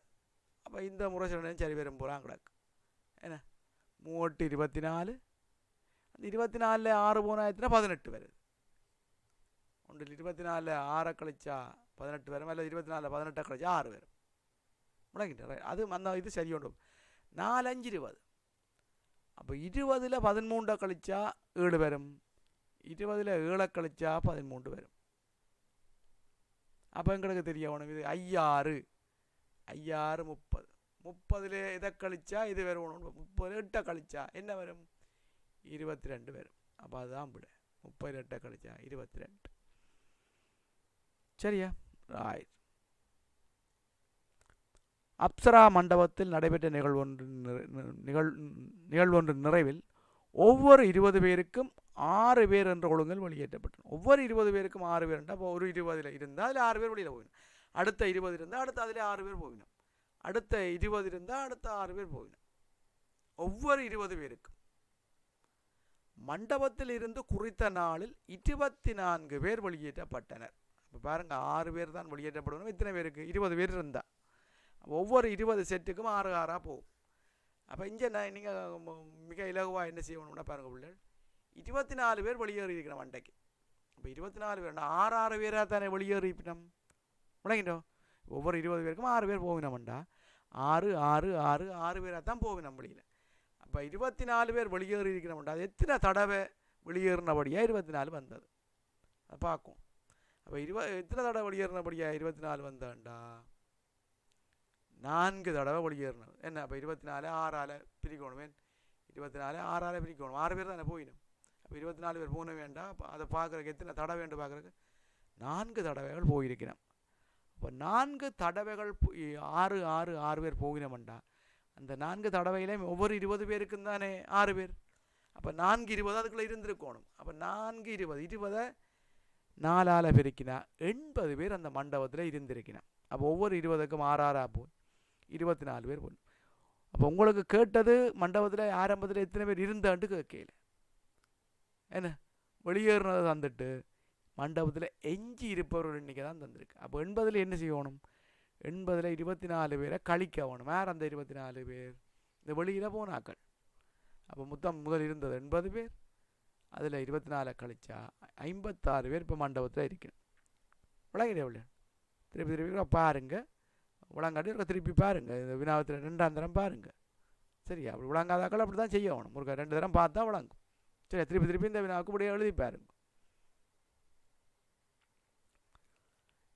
A: அப்போ இந்த முறை சொன்னேன் சரி வரும் போகிறான் கிடக்கு. என்ன 3 8 24, அந்த 24ல் 6 போனால் 18 வருது. ஒன்றில் 24ல் 6 கழிச்சா 18 வரும், அல்லது 24ல் 18 கழிச்சா 6 வரும். முடங்கிட்ட அது அந்த இது சரி ஒன்று. 4 5 20. அப்போ 20ல் 13 கழிச்சா 7 வரும், 20ல் 7 கழிச்சா 13 வரும். அப்போ எங்களுக்கு தெரியணும் இது 5 6 30. 30ல் இதை கழிச்சா இது வரும். 30ல் 8 கழிச்சா என்ன வரும்? 22 வரும். அப்போ அதுதான் விட. 30ல் 8 கழிச்சா 22. சரியா? ரைட். அப்சரா மண்டபத்தில் நடைபெற்ற நிகழ்வொன்றின் நிறைவில் ஒவ்வொரு 20 பேருக்கும் 6 பேர் என்ற ஒழுங்கில் வெளியேற்றப்பட்டன. ஒவ்வொரு 20 பேருக்கும் 6 பேர் என்றால் அப்போ ஒரு 20ல் இருந்தால் அதில் 6 பேர் வெளியில் போயிடும். அடுத்த 20 இருந்தால் அடுத்த அதில் 6 பேர் போயிடும். அடுத்த 20 இருந்தால் அடுத்த 6 பேர் போயிடும். ஒவ்வொரு 20 பேருக்கும் மண்டபத்தில் இருந்து குறித்த நாளில் 24 பேர் வெளியேற்றப்பட்டனர். இப்போ பாருங்கள், 6 பேர் தான் வெளியேற்றப்படணும். இத்தனை பேருக்கு 20 பேர் இருந்தால் ஒவ்வொரு 20 செட்டுக்கும் 6 6 போகும். அப்போ இங்கே நீங்கள் மிக இலகுவாக என்ன செய்யணும்னா பாருங்கள், பிள்ளைகள் 24 பேர் வெளியேறி இருக்கிற மண்டைக்கு இப்போ 24 பேர் 6 பேராக தானே வெளியேறிப்பினம் விளங்கிட்டோ. ஒவ்வொரு 20 பேருக்கும் 6 பேர் போவினோம்டா 6 பேராக தான் போவினோம் வெளியில். அப்போ 24 பேர் வெளியேறி இருக்கிறோம்டா. அது எத்தனை தடவை வெளியேறினபடியாக 24 வந்தது அதை பார்க்கும். அப்போ எத்தனை தடவை வெளியேறினபடியாக 24 வந்தாண்டா 4 தடவை வெளியேறினது என்ன. அப்போ 24 6ஆல் பிரிக்கணும். 24 6ஆல் பிரிக்கணும். 6 பேர் தானே போயிடும். அப்போ 24 பேர் போன வேண்டாம். அப்போ அதை பார்க்குறக்கு எத்தனை தடவை வேண்டும் பார்க்குறக்கு 4 தடவைகள் போயிருக்கிறோம். அப்போ 4 தடவைகள் 6 பேர் போகினோம்டா அந்த 4 தடவையிலையும் ஒவ்வொரு 20 பேருக்கும் தானே 6 பேர். அப்போ 4 20 அதுக்குள்ளே இருந்திருக்கணும். அப்போ 4 20 4ஆல் பெருக்கினா 80 பேர் அந்த மண்டபத்தில் இருந்திருக்கணும். அப்போ ஒவ்வொரு 20க்கும் 6 போய் 24 பேர் போகணும். அப்போ உங்களுக்கு கேட்டது மண்டபத்தில் ஆரம்பத்தில் எத்தனை பேர் இருந்தான்ட்டு கேட்கல என்ன. வெளியேறினதை தந்துட்டு மண்டபத்தில் எஞ்சி இருப்பவர்கள் எண்ணிக்கை தான் தந்திருக்கு. அப்போ 80 என்ன செய்யணும். 80 24 பேரை கழிக்கணும். வேறு அந்த 24 பேர் இந்த வெளியில் போனாக்கள். அப்போ முதல் இருந்தது 80 பேர். அதில் 24 கழிச்சா 56 பேர் இப்போ மண்டபத்தில் இருக்கணும். விளங்கிட்டே எவ்வளோ திருப்பி பாருங்கள். விளங்காட்டி இருக்க திருப்பி பாருங்கள். இந்த வினாவத்தில் 2ஆம் தரம் பாருங்கள். சரியா. அப்படி விளங்காதாக்கள் அப்படி தான் செய்யணும். ஒரு 2 தரம் பார்த்தா விளங்கும். சரி திருப்பி இந்த வினாவுக்கு இப்படியே எழுதி பாருங்க.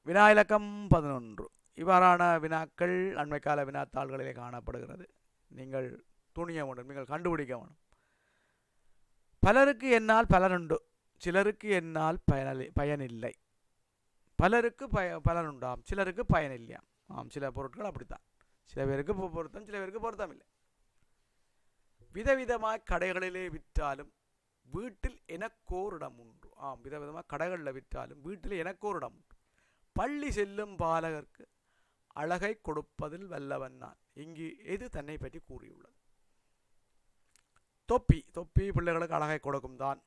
A: வினா இலக்கம் 11. இவ்வாறான வினாக்கள் அண்மைக்கால வினாத்தாள்களிலே காணப்படுகிறது. நீங்கள் துணிய வேண்டும். நீங்கள் கண்டுபிடிக்க வேணும். பலருக்கு என்னால் பலனுண்டு, சிலருக்கு என்னால் பயனில்லை. பலருக்கு பலனுண்டாம், சிலருக்கு பயனில்லையாம். சில பொருட்கள் அப்படித்தான். சில பேருக்கு பொருத்தம், சில பேருக்கு பொருத்தம் இல்லை. விதவிதமாக கடைகளிலே விற்றாலும் வீட்டில் எனக்கோரிடம் உண்டு. விதவிதமாக கடைகளில் விற்றாலும் வீட்டில் எனக்கோரிடம் உண்டு. பள்ளி செல்லும் பாலகருக்கு அழகை கொடுப்பதில் வல்லவன் நான். இங்கு எது தன்னை பற்றி கூறியுள்ளது. தொப்பி பிள்ளைகளுக்கு அழகை கொடுக்கும் தான்.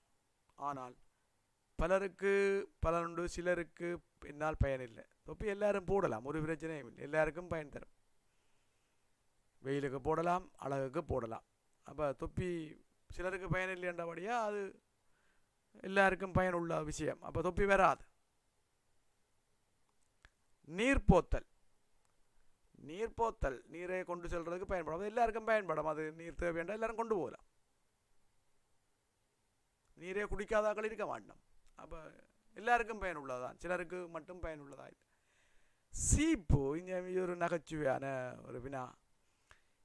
A: ஆனால் பலருக்கு பலனுண்டு, சிலருக்கு என்னால் பயனில்லை. தொப்பி எல்லாரும் போடலாம், ஒரு பிரச்சனையும் இல்லை. எல்லாருக்கும் பயன் தரும். வெயிலுக்கு போடலாம், அழகுக்கு போடலாம். அப்போ தொப்பி சிலருக்கு பயன் இல்லைன்றபடியா அது எல்லாருக்கும் பயனுள்ள விஷயம். அப்போ தொப்பி வராது. நீர்போத்தல் நீரை கொண்டு செல்றதுக்கு பயன்படும். அது எல்லாருக்கும் பயன்படும். அது நீர் தேவை வேண்டாம், எல்லாரும் கொண்டு போகலாம். நீரே குடிக்காதாக்கள் இருக்க மாட்டோம். அப்போ எல்லாருக்கும் பயனுள்ளதான், சிலருக்கு மட்டும் பயனுள்ளதா இல்லை. சீப்பு இங்கே ஒரு நகைச்சுவையான ஒரு வினா.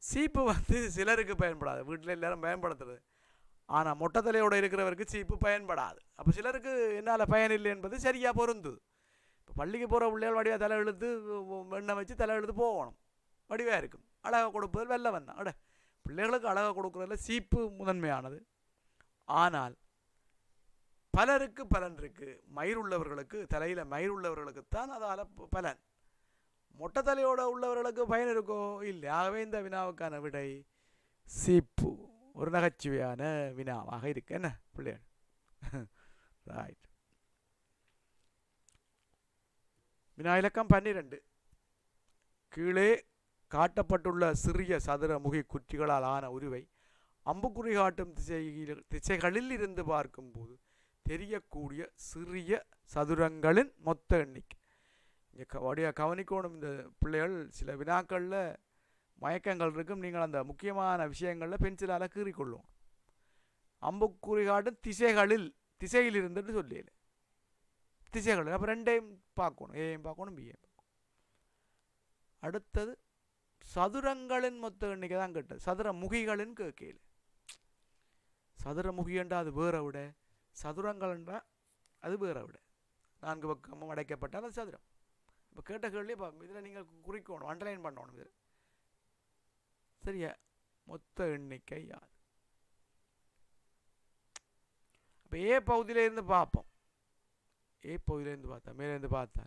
A: சீப்பு சிலருக்கு பயன்படாது, வீட்டில் எல்லாரும் பயன்படுத்துறது. ஆனால் மொட்டத்தலையோடு இருக்கிறவருக்கு சீப்பு பயன்படாது. அப்போ சிலருக்கு என்னால் பயன் இல்லை என்பது சரியாக பொருந்துது. இப்போ பள்ளிக்கு போகிற பிள்ளைகள் வடிவாக தலை எழுத்து எண்ணெய் வச்சு தலை எழுத்து போகணும், வடிவாக இருக்கும். அழகாக கொடுப்பதில் வெள்ளவன் தான். பிள்ளைகளுக்கு அழகாக கொடுக்குறதுல சீப்பு முதன்மையானது. ஆனால் பலருக்கு பலன் இருக்கு. மயிர் தலையில் மயிர் உள்ளவர்களுக்குத்தான் அதால் பலன். மொட்டை தலையோடு உள்ளவர்களுக்கு பயன் இருக்கோ இல்லை. ஆகவே இந்த வினாவுக்கான விடை சீப்பு. ஒரு நகைச்சுவையான வினாவாக இருக்கு என்ன பிள்ளைகள். ரைட். வினா இலக்கம் 12. கீழே காட்டப்பட்டுள்ள சிறிய சதுர முகி குற்றிகளால் ஆன உருவை அம்புக்குறி காட்டும் திசைகளில் இருந்து பார்க்கும்போது தெரியக்கூடிய சிறிய சதுரங்களின் மொத்த எண்ணிக்கை. இங்கே வடியாக கவனிக்கணும். இந்த பிள்ளைகள் சில வினாக்களில் மயக்கங்கள் இருக்கும். நீங்கள் அந்த முக்கியமான விஷயங்களில் பென்சிலால் கீறிக்கொள்ளும். அம்புக்குறி காட்டும் திசையில் இருந்துட்டு சொல்லல திசைகள். அப்போ ரெண்டையும் பார்க்கணும், ஏயும் பார்க்கணும், பிஏயும் பார்க்கணும். அடுத்தது சதுரங்களின் மொத்த எண்ணிக்கை தான் கேட்டது. சதுர முகிகளின் கேட்கல. சதுர முகின்றா அது வேற விட, சதுரங்கள்ன்றா அது வேற விட. 4 பக்கமும் அடைக்கப்பட்டால் அது சதுரம். இப்போ கேட்ட கேள்வி இதில் நீங்கள் குறிக்கணும், அண்டர்லைன் பண்ணணும். இதில் சரியா மொத்த எண்ணிக்கை யார்? இப்போ ஏ பகுதியிலேருந்து பார்ப்போம். ஏ பகுதியிலேருந்து பார்த்தா மேலேருந்து பார்த்தா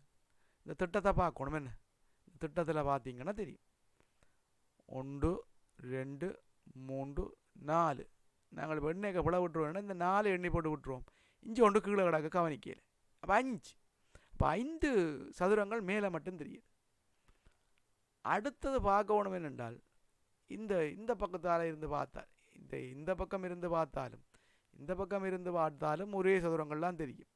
A: இந்த திட்டத்தை பார்க்கணும். என்ன இந்த திட்டத்தில் பார்த்தீங்கன்னா தெரியும். 1 2 3 4 நாங்கள் இப்போ எண்ணெய்க்கு பிள விட்டுருவோம்னா இந்த 4 எண்ணி போட்டு விட்டுருவோம். இஞ்சி 1 கீழே கிடக்க கவனிக்கல. அப்போ 5. அப்போ 5 சதுரங்கள் மேலே மட்டும் தெரியுது. அடுத்தது பார்க்கணும் என்னென்றால் இந்த பக்கத்தால் இருந்து பார்த்தால் இந்த பக்கம் இருந்து பார்த்தாலும் இந்த பக்கம் இருந்து பார்த்தாலும் ஒரே சதுரங்கள்லாம் தெரியும்.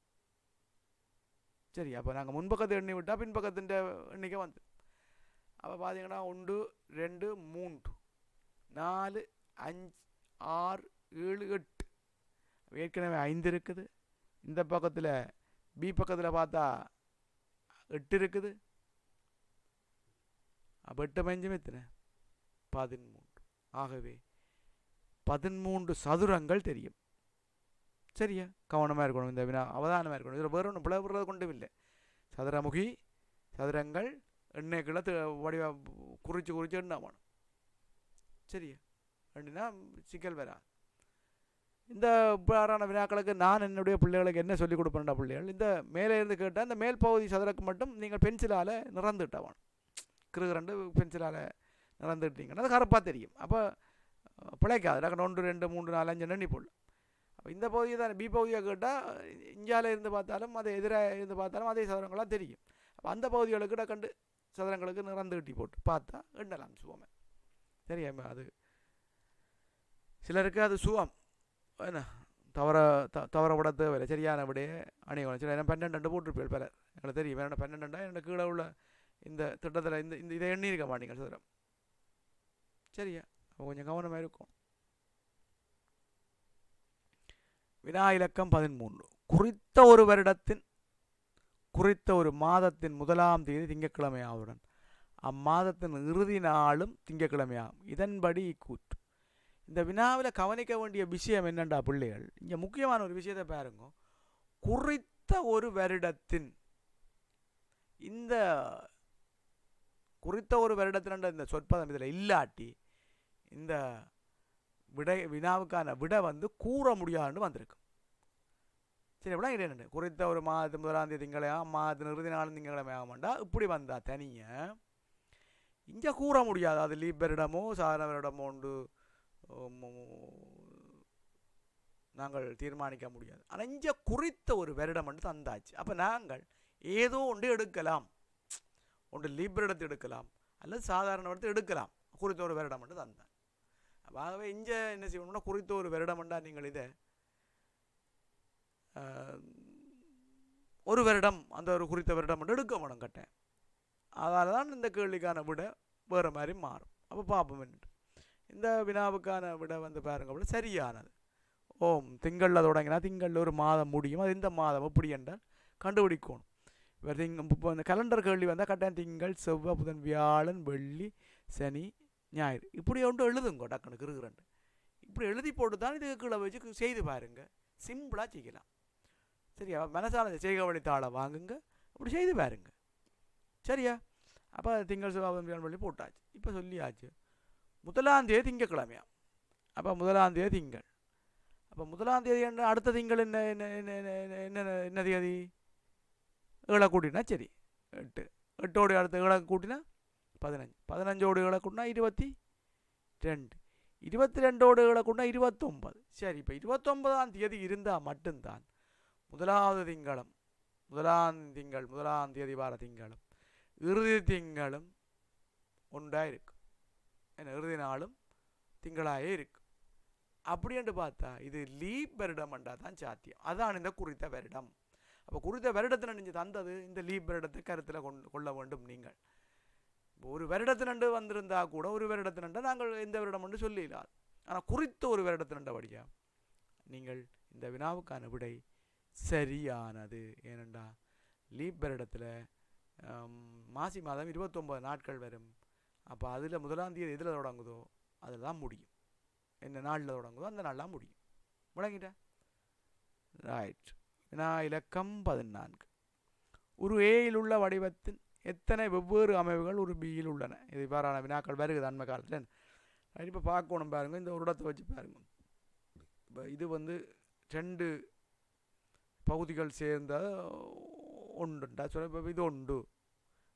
A: சரி, அப்போ நாங்கள் முன்பக்கத்தை எண்ணி விட்டால் பின்பக்கத்தின் எண்ணிக்கை வந்து அப்போ பார்த்தீங்கன்னா 1 2 3 4 5 6 7 8 ஏற்கனவே 5 இருக்குது. இந்த பக்கத்தில் பி பக்கத்தில் பார்த்தா 8 இருக்குது. அப்போ 8 5 எத்தனை 13. ஆகவே 13 சதுரங்கள் தெரியும். சரியா, கவனமாக இருக்கணும். இந்த வினா அவதானமாக இருக்கணும். இதில் வேறு ஒன்றும் பிளவுறது கொண்டும் இல்லை. சதுரமுகி சதுரங்கள் எண்ணெய்க்குள்ள வடிவ குறித்து எண்ணாமணும். சரியா, அப்படின்னா சிக்கல் வரா. இந்த இவ்வாறான வினாக்களுக்கு நான் என்னுடைய பிள்ளைகளுக்கு என்ன சொல்லிக் கொடுப்பேன்டா, பிள்ளைகள் இந்த மேலே இருந்து கேட்டால் இந்த மேல் பகுதி சதுரக்கு மட்டும் நீங்கள் பென்சிலால் நிறந்துட்டாவணும். கிருகரண்டு பென்சிலால் நிறந்துட்டீங்கன்னா அது கருப்பாக தெரியும். அப்போ பிழைக்காது. 1 2 3 4 5 எண்ணி போடலாம். அப்போ இந்த பகுதியை தான் பி பகுதியை கேட்டால் இஞ்சால இருந்து பார்த்தாலும் அது எதிராக இருந்து பார்த்தாலும் அதே சதுரங்களாக தெரியும். அப்போ அந்த பகுதிகளுக்கு கண்டு சதுரங்களுக்கு நிறந்து கட்டி போட்டு பார்த்தா எண்ணலாம் சுவமே. சரியா, அது சிலருக்கு அது சுவம் என்ன தவற விட தேவையில்லை. சரியான விடையே அணியணும். சரி, என்ன 12 போட்டிருப்பேன் பலர் எங்களுக்கு தெரியும். என்ன 12 என்னோட கீழே உள்ள இந்த திட்டத்தில் இந்த இதை எண்ணியிருக்க மாட்டீங்க சதுரம். சரியா, கொஞ்சம் கவனமாக இருக்கும். வினா இலக்கம் 13. குறித்த ஒரு வருடத்தின் குறித்த ஒரு மாதத்தின் 1ஆம் தேதி திங்கட்கிழமையாவுடன் அம்மாதத்தின் இறுதி நாளும் திங்கட்கிழமையாகும். இதன்படி கூற்று. இந்த வினாவில் கவனிக்க வேண்டிய விஷயம் என்னண்டா பிள்ளைகள், இங்கே முக்கியமான ஒரு விஷயத்தை பாருங்க. குறித்த ஒரு வருடத்தின் இந்த குறித்த ஒரு வருடத்தின் இந்த சொற்பதம் இதில் இல்லாட்டி இந்த வினாவுக்கான விடை வந்து கூற முடியாதுன்னு வந்திருக்கும். சரி, எப்படா இது குறித்த ஒரு மாதத்து 1ஆம் தேதி திங்களையாம் மாதத்தின் இறுதி நாளும் திங்கக்கிழமை ஆகும்டா இப்படி வந்தா தனிய இங்கே கூற முடியாது. அது லீபரிடமோ சாதாரணவரிடமோ உண்டு நாங்கள் தீர்மானிக்க முடியாது. ஆனால் இங்கே குறித்த ஒரு வருடம் வந்து தந்தாச்சு. அப்போ நாங்கள் ஏதோ ஒன்று எடுக்கலாம். ஒன்று லீபரிடத்தை எடுக்கலாம் அல்லது சாதாரண வருடத்தை எடுக்கலாம். குறித்த ஒரு வருடம் வந்து தந்தான். ஆகவே இங்கே என்ன செய்யணும்னா குறித்த ஒரு வருடம்ண்டா நீங்கள் இதை ஒரு வருடம் அந்த ஒரு குறித்த வருடம் மட்டும் எடுக்க வேணும் கட்டேன். அதனால தான் இந்த கேள்விக்கான விட வேறு மாதிரி மாறும். அப்போ பார்ப்போம். இந்த வினாவுக்கான விட வந்து பாருங்க அப்படி சரியானது. திங்களில் தொடங்கினா திங்களில் ஒரு மாதம் முடியும். அது இந்த மாதம் எப்படி என்றால் கண்டுபிடிக்கணும். வேறு இப்போ இந்த கலண்டர் கேள்வி வந்தால் கட்டாயம் திங்கள் செவ்வாய் புதன் வியாழன் வெள்ளி சனி ஞாயிறு இப்படி ஒன்று எழுதுங்க. டக்குனுக்கு இருக்கிறேன் இப்படி எழுதி போட்டு தான் இது கீழே வச்சு செய்து பாருங்க. சிம்பிளாக செய்யலாம். சரியா, மனசால செய்க வழி தாளை வாங்குங்க, அப்படி செய்து பாருங்க. சரியா, அப்போ திங்கள் செவ்வாய் புதன் வியாழன் வெள்ளி போட்டாச்சு. இப்போ சொல்லியாச்சு 1ஆம் தேதி திங்கக்கிழமையா. அப்போ 1ஆம் தேதி திங்கள். அப்போ 1ஆம் தேதி என்ன அடுத்த திங்கள் என்ன என்ன தேதி 7 கூட்டினா சரி 8 8ஓடு அடுத்த 7 கூட்டினா 15 15ஓடு 7 கூட்டினா 22 22ஓடு 7 கூட்டினா 29. சரி, இப்போ 29ஆம் தேதி இருந்தால் மட்டும்தான் 1ஆவது திங்களும் 1ஆம் தேதி வார திங்களும் இறுதி திங்களும் ஒன்றாக இருக்கும். என்ன இறுதி நாளும் திங்களாயே இருக்கும். அப்படின்ட்டு பார்த்தா இது லீப் வருடம்ண்டா தான் சாத்தியம். அதான் இந்த குறித்த வருடம். அப்போ குறித்த வருடத்தில் நீங்கள் தந்தது இந்த லீப் வருடத்தை கருத்தில் கொள்ள வேண்டும். நீங்கள் ஒரு வருடத்தினண்டு வந்திருந்தா கூட ஒரு வருடத்தினண்டா நாங்கள் எந்த வருடம் என்று சொல்லிடலாம். ஆனால் குறித்த ஒரு வருடத்தினண்ட வழியா நீங்கள் இந்த வினாவுக்கான விடை சரியானது. ஏனெண்டா லீப் வருடத்தில் மாசி மாதம் 29 நாட்கள் வரும். அப்போ அதில் 1ஆம் தேதி எதில் தொடங்குதோ அதில் தான் முடியும். என்ன நாளில் தொடங்குதோ அந்த நாளில் முடியும். முழங்கிட்டா ரைட். வினா இலக்கம் 14. ஒரு ஏயில் உள்ள வடிவத்தின் எத்தனை வெவ்வேறு அமைவுகள் ஒரு பியில் உள்ளன? இது இவ்வாறான வினாக்கள் வருகுது அண்மை காலத்தில். இப்போ பார்க்கணும் பாருங்கள். இந்த ஒரு இடத்தை வச்சு பாருங்கள். இப்போ இது வந்து 2 பகுதிகள் சேர்ந்த ஒன்றுண்டா சொல்ல. இப்போ இது ஒன்று.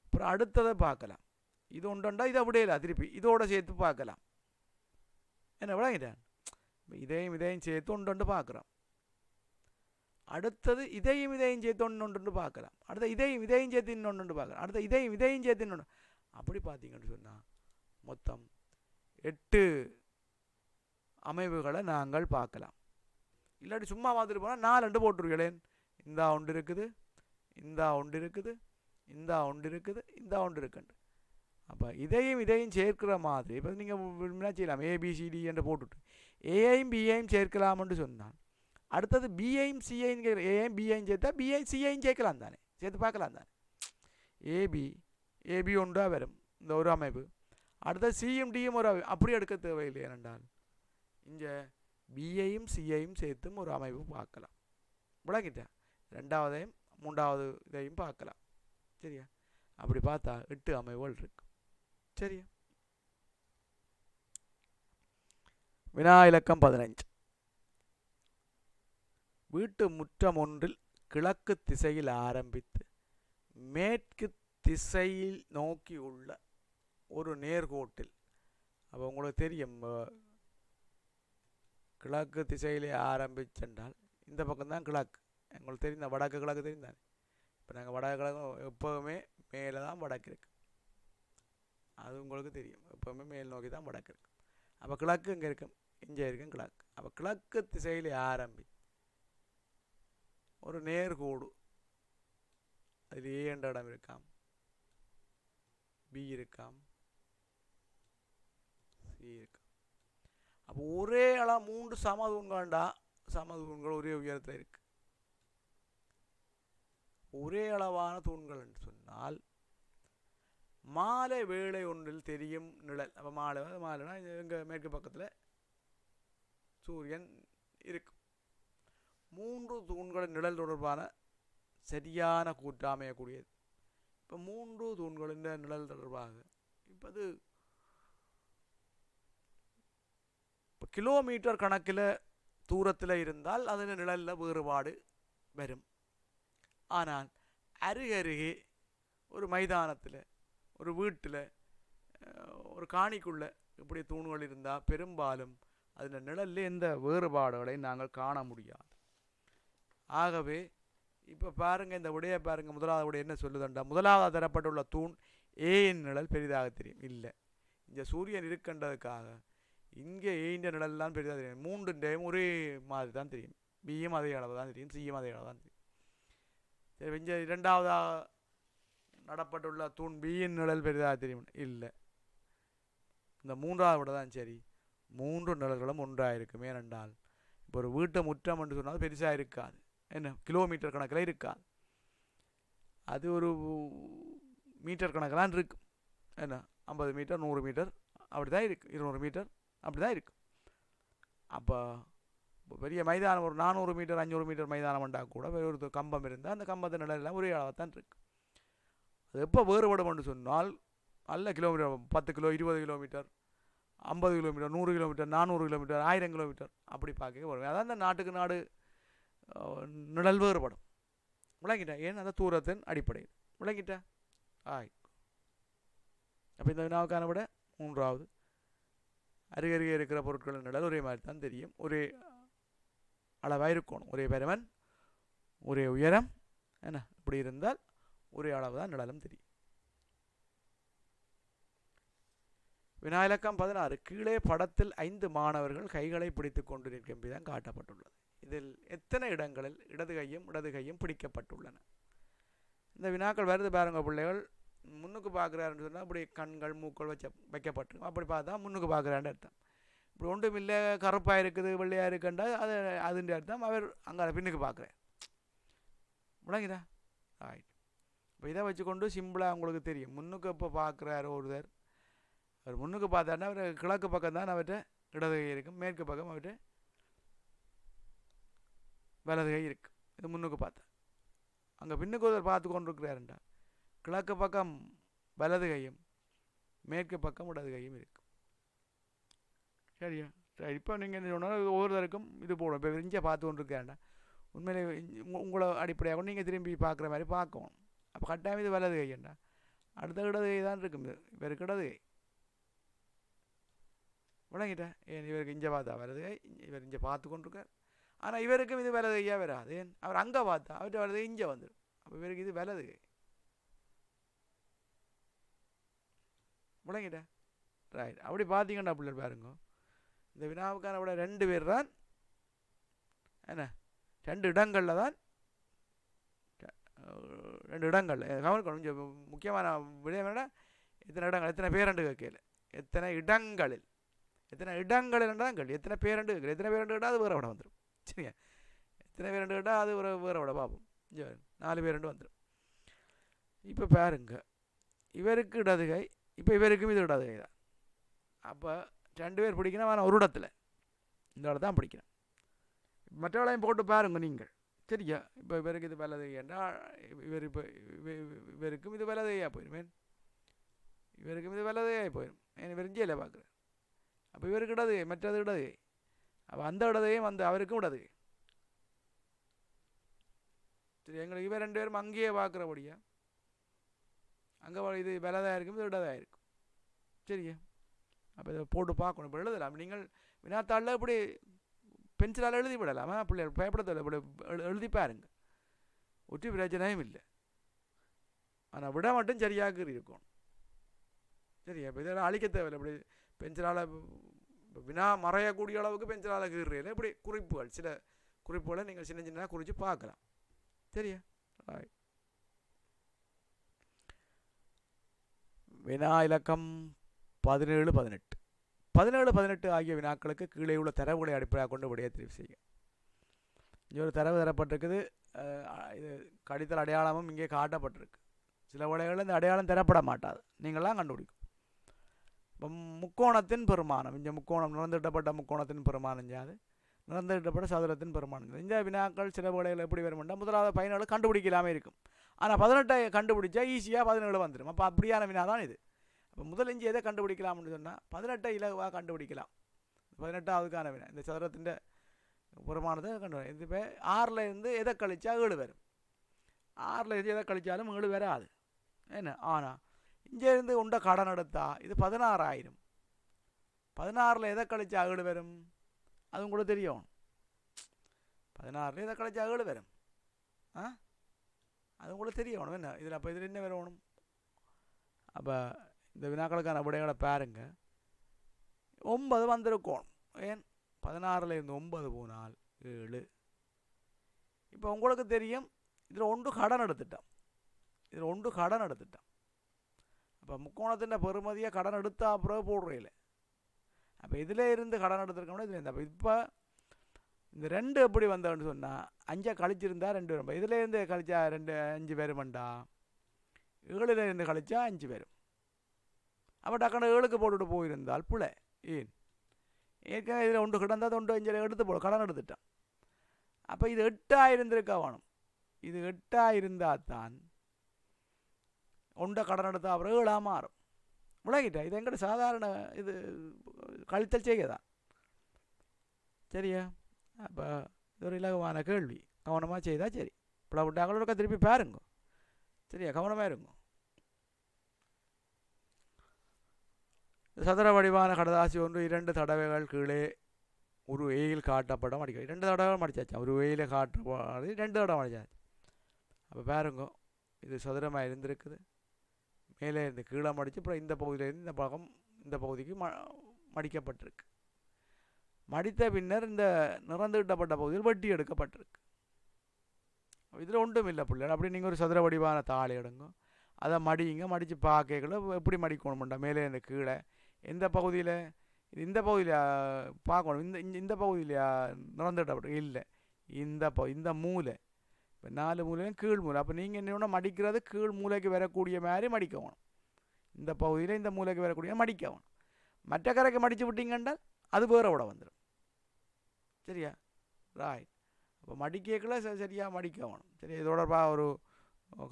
A: அப்புறம் அடுத்ததை பார்க்கலாம். இது ஒன்றுண்டா இதை விடையில திருப்பி இதோட சேர்த்து பார்க்கலாம். என்ன விளங்கிட்டேன்? இதையும் சேர்த்து ஒன்று பார்க்குறோம். அடுத்தது இதையும் சேர்த்து ஒன்று பார்க்கலாம். அடுத்த இதையும் சேர்த்து இன்னொன்று பார்க்கலாம். அடுத்த இதையும் சேர்த்து இன்னொன்று. அப்படி பார்த்தீங்கன்னு சொன்னால் மொத்தம் 8 அமைவுகளை நாங்கள் பார்க்கலாம். இல்லாட்டி சும்மா பார்த்துட்டு போனால் 4 போட்டுருக்கேன். இந்த ஒன்று இருக்குது, இந்த ஒன்று இருக்குது, இந்த ஒன்று இருக்குது, இந்த ஒன்று இருக்குண்டு. அப்போ இதையும் சேர்க்கிற மாதிரி இப்போ நீங்கள் என்ன செய்யலாம், ஏபிசிடி என்று போட்டுட்டு ஏஐயும் பிஐயும் சேர்க்கலாம்னு சொன்னால் அடுத்தது பிஐயும் சிஐயும் ஏஐயும் பிஐயும் சேர்த்தா பிஐ சிஐயும் சேர்க்கலாம் தானே, சேர்த்து பார்க்கலாம் தானே. ஏபி ஒன்றா வரும் இந்த ஒரு அமைப்பு, அடுத்தது சியும் டியும் ஒரு அப்படி எடுக்க தேவையில்லை. ஏனென்றால் இங்கே பிஐயும் சிஐயும் சேர்த்தும் ஒரு அமைப்பு பார்க்கலாம். விளங்கிட்டா, ரெண்டாவதையும் மூன்றாவது இதையும் பார்க்கலாம். சரியா, அப்படி பார்த்தா 8 அமைவுகள் இருக்கு. சரியா, வினா இலக்கம் 15. வீட்டு முற்றம் ஒன்றில் கிழக்கு திசையில் ஆரம்பித்து மேற்கு திசையில் நோக்கி உள்ள ஒரு நேர்கோட்டில், அப்போ உங்களுக்கு தெரியும் கிழக்கு திசையிலே ஆரம்பிச்சென்றால் இந்த பக்கம்தான் கிழக்கு, உங்களுக்கு தெரியும் வடக்கு கிழக்கு தெரியும் தானே. இப்போ நாங்கள் வடக்கு கிழக்கு எப்போவுமே மேலே தான் வடக்கு இருக்கு, அது உங்களுக்கு தெரியும், எப்போவுமே மேல் நோக்கி தான் வடக்கு இருக்கு. அப்போ கிழக்கு இங்கே இருக்கும், இங்கே இருக்கும் கிழக்கு. அப்போ கிழக்கு திசையில் ஆரம்பி ஒரு நேர்கோடு, அதில் ஏ என்ற இடம் இருக்காம், பி இருக்காம், சி இருக்காம். அப்போ ஒரே அளவு 3 சமதூண்கள்டா, சமதூண்கள் ஒரே உயரத்தில் இருக்கு. ஒரே அளவான தூண்கள் என்று சொன்னால் மாலை வேளை ஒன்றில் தெரியும் நிழல். அப்போ மாலைனா எங்கள் மேற்கு பக்கத்தில் சூரியன் இருக்கும். 3 தூண்களின் நிழல் தொடர்பான சரியான கூற்று அமையக்கூடியது. இப்போ 3 தூண்களின் நிழல் தொடர்பாக இப்போ அது இப்போ கிலோமீட்டர் கணக்கில் தூரத்தில் இருந்தால் அதில் நிழலில் வேறுபாடு வரும். ஆனால் அருகருகே ஒரு மைதானத்தில், ஒரு வீட்டில், ஒரு காணிக்குள்ளே இப்படி தூண்கள் இருந்தால் பெரும்பாலும் அதில் நிழலில் எந்த வேறுபாடுகளை நாங்கள் காண முடியாது. ஆகவே இப்போ பாருங்கள், இந்த விடையை பாருங்கள். முதலாவது விடை என்ன சொல்லுதுண்டா, முதலாவது தரப்பட்டுள்ள தூண் ஏயின் நிழல் பெரிதாக தெரியும். இல்லை, இங்கே சூரியன் இருக்கின்றதுக்காக இங்கே ஏயின் நிழல்லாம் பெரிதாக தெரியும். 3 ஒரே மாதிரி தான் தெரியும். பியும் அதே அளவு தான் தெரியும், சியும் அதே அளவு தான் தெரியும். சரி, இங்கே இரண்டாவதாக நடப்பட்டுள்ள தூண் பியின் நிழல் பெரிதாக தெரியும். இல்லை, இந்த மூன்றாவது விட தான் சரி. 3 நிழல்களும் ஒன்றாக இருக்கும். ஏனென்றால் இப்போ ஒரு வீட்டை முற்றம் என்று சொன்னால் பெருசாக இருக்காது, என்ன கிலோமீட்டர் கணக்கில் இருக்காது, அது ஒரு மீட்டர் கணக்கில் இருக்கும். என்ன 50 மீட்டர் 100 மீட்டர் அப்படி தான் இருக்குது, 200 மீட்டர் அப்படி தான் இருக்கும். அப்போ பெரிய மைதானம் ஒரு 400 மீட்டர் 500 மீட்டர் மைதானம் பண்ணால் கூட ஒரு கம்பம் இருந்தால் அந்த கம்பத்தின் நிலையெல்லாம் ஒரே அளவாக தான் இருக்குது. அது எப்போ வேறுபடும் என்று சொன்னால் நல்ல kilometre 10 kilo 20 kilometre 50 kilometre 100 kilometre 400 kilometre 1000 kilometre அப்படி பார்க்க வரும். அதான் அந்த நாட்டுக்கு நாடு நிழல் வேறுபடும். விளங்கிட்டா, ஏன் அந்த தூரத்தின் அடிப்படையில். விளங்கிட்டா, அப்போ இந்த வினாவுக்கான விட மூன்றாவது. அருகருகே இருக்கிற பொருட்களின் நிழல் ஒரே மாதிரி தான் தெரியும், ஒரே அளவாக இருக்கணும், ஒரே பருமன் ஒரே உயரம், என்ன இப்படி இருந்தால் ஒரே அளவு தான் நிழலும் தெரியும். வினா இலக்கம் 16. கீழே படத்தில் 5 மாணவர்கள் கைகளை பிடித்து கொண்டு நிற்கும் விதம் காட்டப்பட்டுள்ளது. இதில் எத்தனை இடங்களில் இடது கையும் பிடிக்கப்பட்டுள்ளன? இந்த வினாக்கள் வருது பாருங்க பிள்ளைகள். முன்னுக்கு பார்க்குறாருன்னு சொன்னால் அப்படி கண்கள் மூக்கள் வைக்கப்பட்டிருக்கும். அப்படி பார்த்தா முன்னுக்கு பார்க்குறான்னு அர்த்தம். இப்படி ஒன்றும் இல்லை, கருப்பாக இருக்குது வெள்ளையாக இருக்குண்டா அது அதுன்ற அர்த்தம். அவர் அங்கே பின்னுக்கு பார்க்குறார். விளங்குதா? ரைட். இப்போ இதை வச்சுக்கொண்டு சிம்பிளாக உங்களுக்கு தெரியும். முன்னுக்கு இப்போ பார்க்குறாரு ஒருத்தர், அவர் முன்னுக்கு பார்த்தாருன்னா அவர் கிழக்கு பக்கம் தான் அவர்கிட்ட இடது கை இருக்கும், மேற்கு பக்கம் அவர்கிட்ட வலது கை இருக்குது. இது முன்னுக்கு பார்த்தா. அங்கே பின்னுக்கு ஒருத்தர் பார்த்து கொண்டு இருக்கிறாருண்டா கிழக்கு பக்கம் வலது கையும் மேற்கு பக்கம் இடது கையும் இருக்கும். சரியா? சரி, இப்போ நீங்கள் என்ன சொன்னால் ஒவ்வொருத்தருக்கும் இது போடும். இப்போ இங்கே பார்த்து கொண்டு இருக்கிறாண்டா உண்மையிலே உங்களை அடிப்படையாக நீங்கள் திரும்பி பார்க்குற மாதிரி பார்க்கணும். அப்போ கட்டாயம் இது வலது கைண்டா, அடுத்த இடது கை தான் இருக்கும். இவருக்கு இடது கை. விளங்கிட்டா? ஏன் இவருக்கு இங்கே பார்த்தா வலது கை, இவர் இங்கே பார்த்து கொண்டிருக்கார். ஆனால் இவருக்கும் இது வலது கையாக வராது. ஏன் அவர் அங்கே பார்த்தா அவர்கிட்ட வலது கை இங்கே வந்துடும். அப்போ இவருக்கு இது வலது கை. விளங்கிட்டா? ரைட். அப்படி பார்த்தீங்கன்னா பிள்ளை பாருங்க, இந்த வினாவுக்கான விட 2 பேர் தான், என்ன 2 இடங்களில் தான் ரெண்டு இடங்கள் கொஞ்சம் முக்கியமான விடயம் என்ன, எத்தனை இடங்கள் எத்தனை பேரண்டு கேட்கல, எத்தனை இடங்களில் தான் கேள்வி, எத்தனை பேரண்டு கேட்கல, எத்தனை பேரண்டு கேட்டால் அது வேறு விட வந்துடும். சரியா, எத்தனை பேரண்டு கேட்டால் அது வேறு விட பார்ப்போம். 4 பேரண்டு வந்துடும். இப்போ பாருங்க, இவருக்கு இடதுகை, இப்போ இவருக்கும் இது இடதுகை தான். அப்போ 2 பேர் பிடிக்கணும், ஆனால் ஒரு இடத்துல இந்த இடத்துல தான் பிடிக்கணும். மற்றவளையும் போட்டு பாருங்க நீங்கள். சரியா, இப்போ இவருக்கு இது வலதுகைண்டா இவர் இப்போ இவருக்கும் இது வலதுகையாக போயிடும், இவருக்கும் இது வலதுகையாக போயிடும். இவர் இஞ்சியில் பார்க்குறேன். அப்போ இவருக்கு இடதுகை, மற்றது இடதுகை. அப்போ அந்த இடதுகையும் அவருக்கும் இடதுகை. சரி, எங்களுக்கு இவர் 2 பேரும் அங்கேயே பார்க்குறபடியா அங்கே இது வலதாக இருக்கும், இது இடதாக இருக்கும். சரியா, அப்போ இதை போட்டு பார்க்கணும். இப்போ எழுதலாம் நீங்கள் வினாத்தாளில் இப்படி பென்சிலால் எழுதி விடலாமா, பிள்ளைகள் பயப்படத்தில் இப்படி எழுதி பாருங்க, ஒற்றி பிரச்சனையும் இல்லை. ஆனால் விட மட்டும் சரியாக இருக்கும். சரியா, இப்போ இதெல்லாம் அழிக்க தேவையில்லை. இப்படி பென்சிலால் வினா மறையக்கூடிய அளவுக்கு பென்சிலால் கீறுறையில் இப்படி குறிப்புகள், சில குறிப்புகளை நீங்கள் சின்ன சின்ன குறித்து பார்க்கலாம். சரியா, வினா இலக்கம் 17, 18. 17, 18 ஆகிய வினாக்களுக்கு கீழே உள்ள தரவுகளை அடிப்படையாக கொண்டு விடையை தெரிவு செய்ய. இங்கே ஒரு தரவு தரப்பட்டிருக்குது. இது கடிதல் அடையாளமும் இங்கே காட்டப்பட்டிருக்கு. சில விடைகளில் இந்த அடையாளம் தரப்பட மாட்டாது, நீங்களாம் கண்டுபிடிக்கும். இப்போ முக்கோணத்தின் பெருமானம், இங்கே முக்கோணம் நிறந்திட்டப்பட்ட முக்கோணத்தின் பெருமானம் அது நிறந்திட்டப்பட்ட சதுரத்தின் பெருமானம். இந்த வினாக்கள் சில விடைகள் எப்படி வரும்னா முதலாவது 17 கண்டுபிடிக்கலாமே இருக்கும். ஆனால் 18 கண்டுபிடிச்சா ஈஸியாக 17 வந்துடும். அப்போ அப்படியான வினா தான் இது. அப்போ முதல் இஞ்சி எதை கண்டுபிடிக்கலாம்னு சொன்னால் 18 இலவாக கண்டுபிடிக்கலாம். 18ஆவதுக்கான வினா இந்த சதுரத்தின் பெருமானத்தை கண்டுபிடிக்கும். இது இப்போ 6ல் இருந்து எதை கழிச்சா 7 வரும், 6ல் இருந்து எதை கழிச்சாலும் 7 வராது. என்ன, ஆனால் இங்கே இருந்து உண்ட கடன் எடுத்தா இது 16,000. 16ல் எதை கழிச்சா 7 வரும், அதுவும் கூட தெரியும். 16ல் எதை கழிச்சா 7 வரும், அதுவும் கூட தெரியணும். என்ன இதில் அப்போ இதில் என்ன வரணும்? அப்போ இந்த வினாக்களுக்கான விடைகளை பாருங்க. 9 வந்திருக்கணும். ஏன் 16ல் இருந்து 9 போனால் 7. இப்போ உங்களுக்கு தெரியும் இதில் 1 கடன் எடுத்துட்டோம், இதில் 1 கடன் எடுத்துட்டோம். அப்போ முக்கோணத்தின் பெருமதியை கடன் எடுத்தா அப்புறம் போடுறீங்கள. அப்போ இதில் இருந்து கடன் எடுத்துருக்கோம்னா இதில் இருந்து. அப்போ இப்போ இந்த 2 எப்படி வந்தோன்னு சொன்னால் 5 கழிச்சிருந்தா 2 வரும். இதில் இருந்து கழிச்சா 5 வருமெண்டா, 7ல் இருந்து கழிச்சா 5 வரும். அப்போ டக்குனு 7க்கு போட்டுட்டு போயிருந்தால் புள்ள ஏன் ஏற்கனவே இதில் 1 கிடந்தால் 1 5 எடுத்து போடும், கடன் எடுத்துட்டான். அப்போ இது 8 இருந்திருக்க வேணும். இது 8 இருந்தால் தான் 1 கடன் எடுத்தால் அப்புறம் 7 மாறும். விளங்கிட்டா, இது எங்கிட்ட சாதாரண இது கழித்தல் செய்யதான். சரியா, அப்போ இது ஒரு இலகுவான கேள்வி, கவனமாக செய்தால் சரி. இப்போ விட்டாங்களோட திருப்பி பாருங்க. சரியா, கவனமாக இருங்க. சதுர வடிவான கடதாசி ஒன்று 2 தடவைகள் கீழே ஒரு வெயில் காட்டப்படம் அடிக்க. 2 தடவை மடிச்சாச்சு, ஒரு வெயில காட்டப்படாது 2 தடவை மடிச்சாச்சு. அப்போ பாருங்க, இது சதுரமாக இருந்திருக்குது. மேலே இருந்து கீழே மடித்து அப்புறம் இந்த பகுதியிலேருந்து இந்த பக்கம் இந்த பகுதிக்கு மடிக்கப்பட்டிருக்கு. மடித்த பின்னர் இந்த நிறந்துவிட்டப்பட்ட பகுதியில் வட்டி எடுக்கப்பட்டிருக்கு. இதில் ஒன்றும் இல்லை பிள்ளைகள். அப்படி நீங்கள் ஒரு சதுர வடிவான தாளை எடுங்க, அதை மடிங்க. மடித்து பார்க்கல எப்படி மடிக்கணும்டா, மேலே இந்த கீழே எந்த பகுதியில், இந்த பகுதியில் பார்க்கணும். இந்த பகுதியில் நிறந்துவிட்டப்பட்டு இல்லை, இந்த மூலை, இப்போ 4 மூலையும் கீழ் மூலை. அப்போ நீங்கள் என்ன மடிக்கிறது கீழ் மூலைக்கு வரக்கூடிய மாதிரி மடிக்கணும். இந்த பகுதியில் இந்த மூலைக்கு வரக்கூடிய மடிக்கணும். மற்ற கரைக்கு மடித்து விட்டீங்கன்னா அது வேற விட வந்துடும். சரியா, ராய். அப்போ மடிக்கல சரியாக மடிக்கணும். சரி, தொடர்பாக ஒரு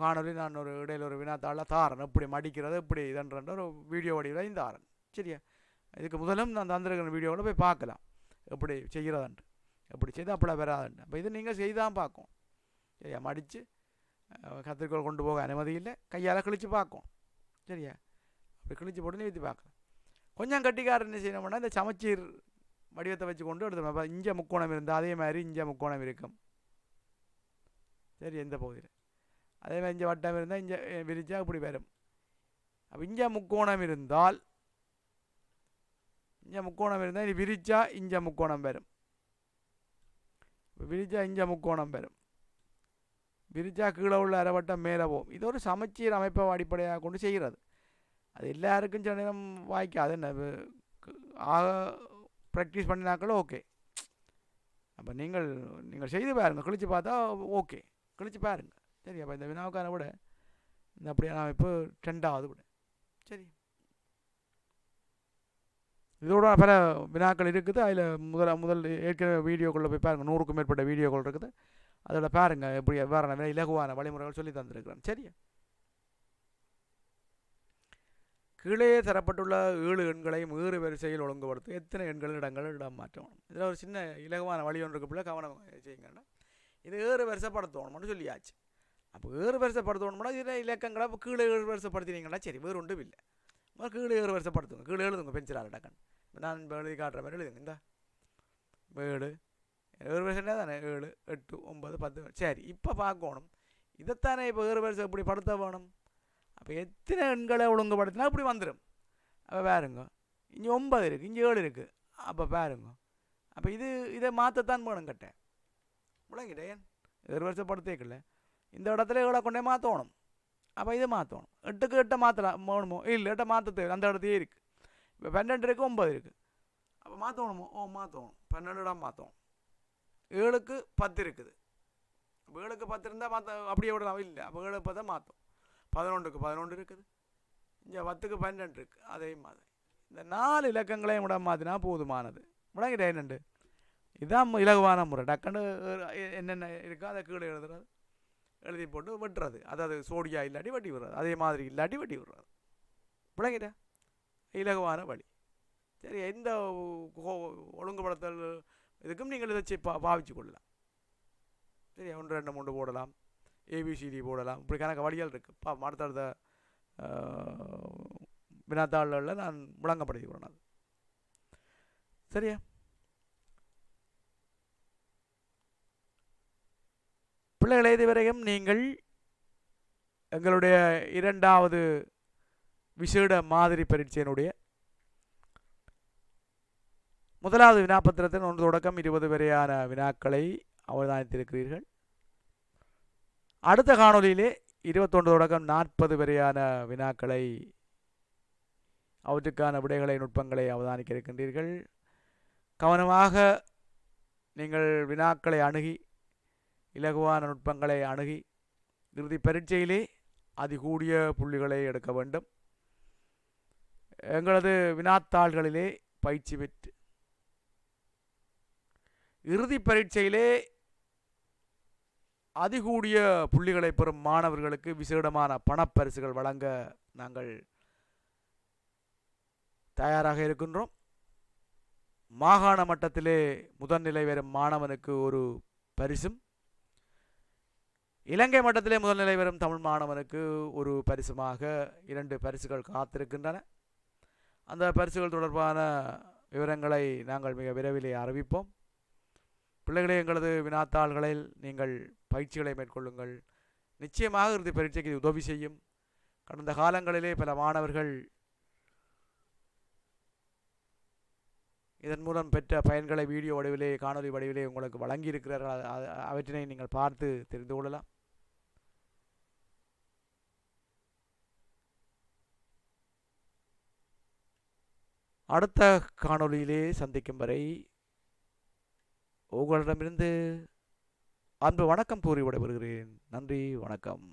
A: காணொலி நான் ஒரு இடையில் ஒரு வினாத்தாளில் தாரன் எப்படி மடிக்கிறது எப்படி இதன்ற ஒரு வீடியோ வடிவில் இந்த தாரன். சரியா, இதுக்கு முதலும் நான் தந்திருக்கிற வீடியோவில் போய் பார்க்கலாம் எப்படி செய்கிறதான்ட்டு, எப்படி செய்தால் அப்படி வராதுன்ட்டு. அப்போ இது நீங்கள் செய்தான் பார்க்கும். சரியா, மடித்து கத்திரிக்கோள் கொண்டு போக அனுமதி இல்லை, கையால் கிழித்து பார்க்கும். சரியா, அப்படி கிழித்து போட்டு நிறுத்தி பார்க்கலாம். கொஞ்சம் கட்டிக்காரர் என்ன செய்யணும்னா இந்த சமச்சீர் வடிவத்தை வச்சு கொண்டு எடுத்துக்கணும். அப்போ இஞ்ச முக்கோணம் இருந்தால் அதே மாதிரி இஞ்ச முக்கோணம் இருக்கும். சரி, எந்த பகுதியில் அதே மாதிரி இஞ்ச வட்டம் இருந்தால் இஞ்ச விரிச்சா இப்படி வரும். அப்போ இஞ்ச முக்கோணம் இருந்தால் இது விரிச்சா இஞ்ச முக்கோணம் வரும். இப்போ விரிச்சா இஞ்ச முக்கோணம் வரும். விரிச்சா கீழே உள்ள அரைவட்டம் மேலே போகும். இது ஒரு சமச்சீர் அமைப்பை அடிப்படையாக கொண்டு செய்கிறது. அது எல்லாருக்கும் சில நேரம் வாய்க்காது. என்ன ஆக ப்ராக்டிஸ் பண்ணினாக்களும் ஓகே. அப்போ நீங்கள் நீங்கள் செய்து பாருங்கள், கிழிச்சு பார்த்தா ஓகே, கிழிச்சு பாருங்கள். சரி, அப்போ இந்த வினாவுக்கான விட இந்த அப்படியான அமைப்பு 2வது விட. சரி, இதோட பல வினாக்கள் இருக்குது. அதில் முதல் ஏற்கனவே வீடியோக்குள்ளே போய் பாருங்கள், 100க்கும் மேற்பட்ட வீடியோக்கள் இருக்குது. அதில் பாருங்கள் எப்படி வேறு இலகுவான வழிமுறைகள் சொல்லி தந்திருக்கிறேன். சரியா, கீழே தரப்பட்டுள்ள 7 எண்களையும் ஏறு வரிசையில் ஒழுங்குபடுத்தும். எத்தனை எண்கள் இடம் மாற்றணும். இதில் ஒரு சின்ன இலகுவான வழி ஒன்று இருக்குள்ள கவனம் செய்யுங்கன்னா, இது ஏறு வரிசைப்படுத்தணும்னு சொல்லியாச்சு. அப்போ ஏறு வரிசைப்படுத்தணும்னா இதில் இலக்கங்களை கீழே ஏறு வரிசைப்படுத்தினீங்கன்னா சரி, வேறு ஒன்றும் இல்லை. கீழே ஏறு வரிசைப்படுத்துங்க, கீழே எழுதுங்க பென்சிலால் டக்குன்னு. நான் எழுதி காட்டுற மாதிரி எழுதுங்க. இந்த 7 ஏறு வரிசை தானே, 7 8 9 10. சரி, இப்போ பார்க்கணும் இதைத்தானே. இப்போ ஏறு வரிசை எப்படி படுத்த வேணும். அப்போ எத்தனை எண்களை ஒழுங்குபடுத்தினா இப்படி வந்துடும். அப்போ பாருங்க, இங்கே 9 இருக்குது, இங்கே 7 இருக்குது. அப்போ பாருங்க, அப்போ இதை மாற்றத்தான் வேணும் கட்டேன் முழங்கிட்டேன். ஏறு வரிசைப்படுத்திக்கல இந்த இடத்துல 7 கொண்டே மாற்றணும். அப்போ இதை மாற்றணும். 8க்கு 8 மாற்றலாம் வேணுமோ? இல்லை, 8 மாற்ற தேவை, அந்த இடத்தையே இருக்குது. இப்போ 12 இருக்குது, 9 இருக்குது. அப்போ மாற்றணுமோ? மாற்றணும். 12 இடம் மாற்றணும். 7க்கு 10 இருக்குது. அப்போ 7க்கு 10 இருந்தால் மாற்ற அப்படியே விடலாம். இல்லை, அப்போ 7 10 மாற்றும். 11க்கு 11 இருக்குது, இங்கே 10க்கு 12 இருக்குது. அதே மாதிரி இந்த 4 இலக்கங்களையும் விட மாற்றினா போதுமானது. விளங்கிட்ட என்னண்டு? இதுதான் இலகுவான முறை. டக்குன்னு என்னென்ன இருக்கோ அதை கீழே எழுதுறது, எழுதி போட்டு வெட்டுறது. அதாவது சோடியா இல்லாட்டி வட்டி விடுறது, அதே மாதிரி இல்லாட்டி வட்டி விடுறது. விளங்கிட்ட இலகுவான வழி. சரி, எந்த ஒழுங்குபடுத்தல் இதுக்கும் நீங்கள் இதை பாவிச்சு கொள்ளலாம். சரி, 1 2 3 போடலாம், ஏபிசிடி போடலாம். இப்படி கணக்கு வழிகள் இருக்குது. அடுத்தடுத்த வினாத்தாள்களில் நான் விளங்கப்படுத்திக்கிறேன். அது சரியா? பிள்ளைகளை இதுவரையும் நீங்கள் எங்களுடைய 2வது விசேட மாதிரி பரீட்சையினுடைய 1வது வினாப்பத்திரத்தின் 1 தொடக்கம் 20 வரையான வினாக்களை அவதானித்திருக்கிறீர்கள். அடுத்த காணொலியிலே 21 தொடக்கம் 40 வரையான வினாக்களை, அவற்றுக்கான விடைகளை, நுட்பங்களை அவதானிக்க இருக்கின்றீர்கள். கவனமாக நீங்கள் வினாக்களை அணுகி, இலகுவான நுட்பங்களை அணுகி, இறுதி பரீட்சையிலே அதிகூடிய புள்ளிகளை எடுக்க வேண்டும். எங்களது வினாத்தாள்களிலே பயிற்சி பெற்று இறுதி பரீட்சையிலே அதிகூடிய புள்ளிகளை பெறும் மாணவர்களுக்கு விசேடமான பணப்பரிசுகள் வழங்க நாங்கள் தயாராக இருக்கின்றோம். மாகாண மட்டத்திலே முதல்நிலை வரும் மாணவனுக்கு ஒரு பரிசும், இலங்கை மட்டத்திலே முதல்நிலை வரும் தமிழ் மாணவனுக்கு ஒரு பரிசுமாக 2 பரிசுகள் காத்திருக்கின்றன. அந்த பரிசுகள் தொடர்பான விவரங்களை நாங்கள் மிக விரைவிலே அறிவிப்போம். பிள்ளைகளே, எங்களது வினாத்தாள்களில் நீங்கள் பயிற்சிகளை மேற்கொள்ளுங்கள். நிச்சயமாக இறுதி பரீட்சைக்கு உதவி செய்யும். கடந்த காலங்களிலே பல மாணவர்கள் இதன் மூலம் பெற்ற பயன்களை வீடியோ வடிவிலே, காணொலி வடிவிலே உங்களுக்கு வழங்கியிருக்கிறார்கள். அவற்றினை நீங்கள் பார்த்து தெரிந்து கொள்ளலாம். அடுத்த காணொலியிலே சந்திக்கும் வரை உங்களிடமிருந்து அன்பு வணக்கம் கூறி விடைபெறுகிறேன். நன்றி, வணக்கம்.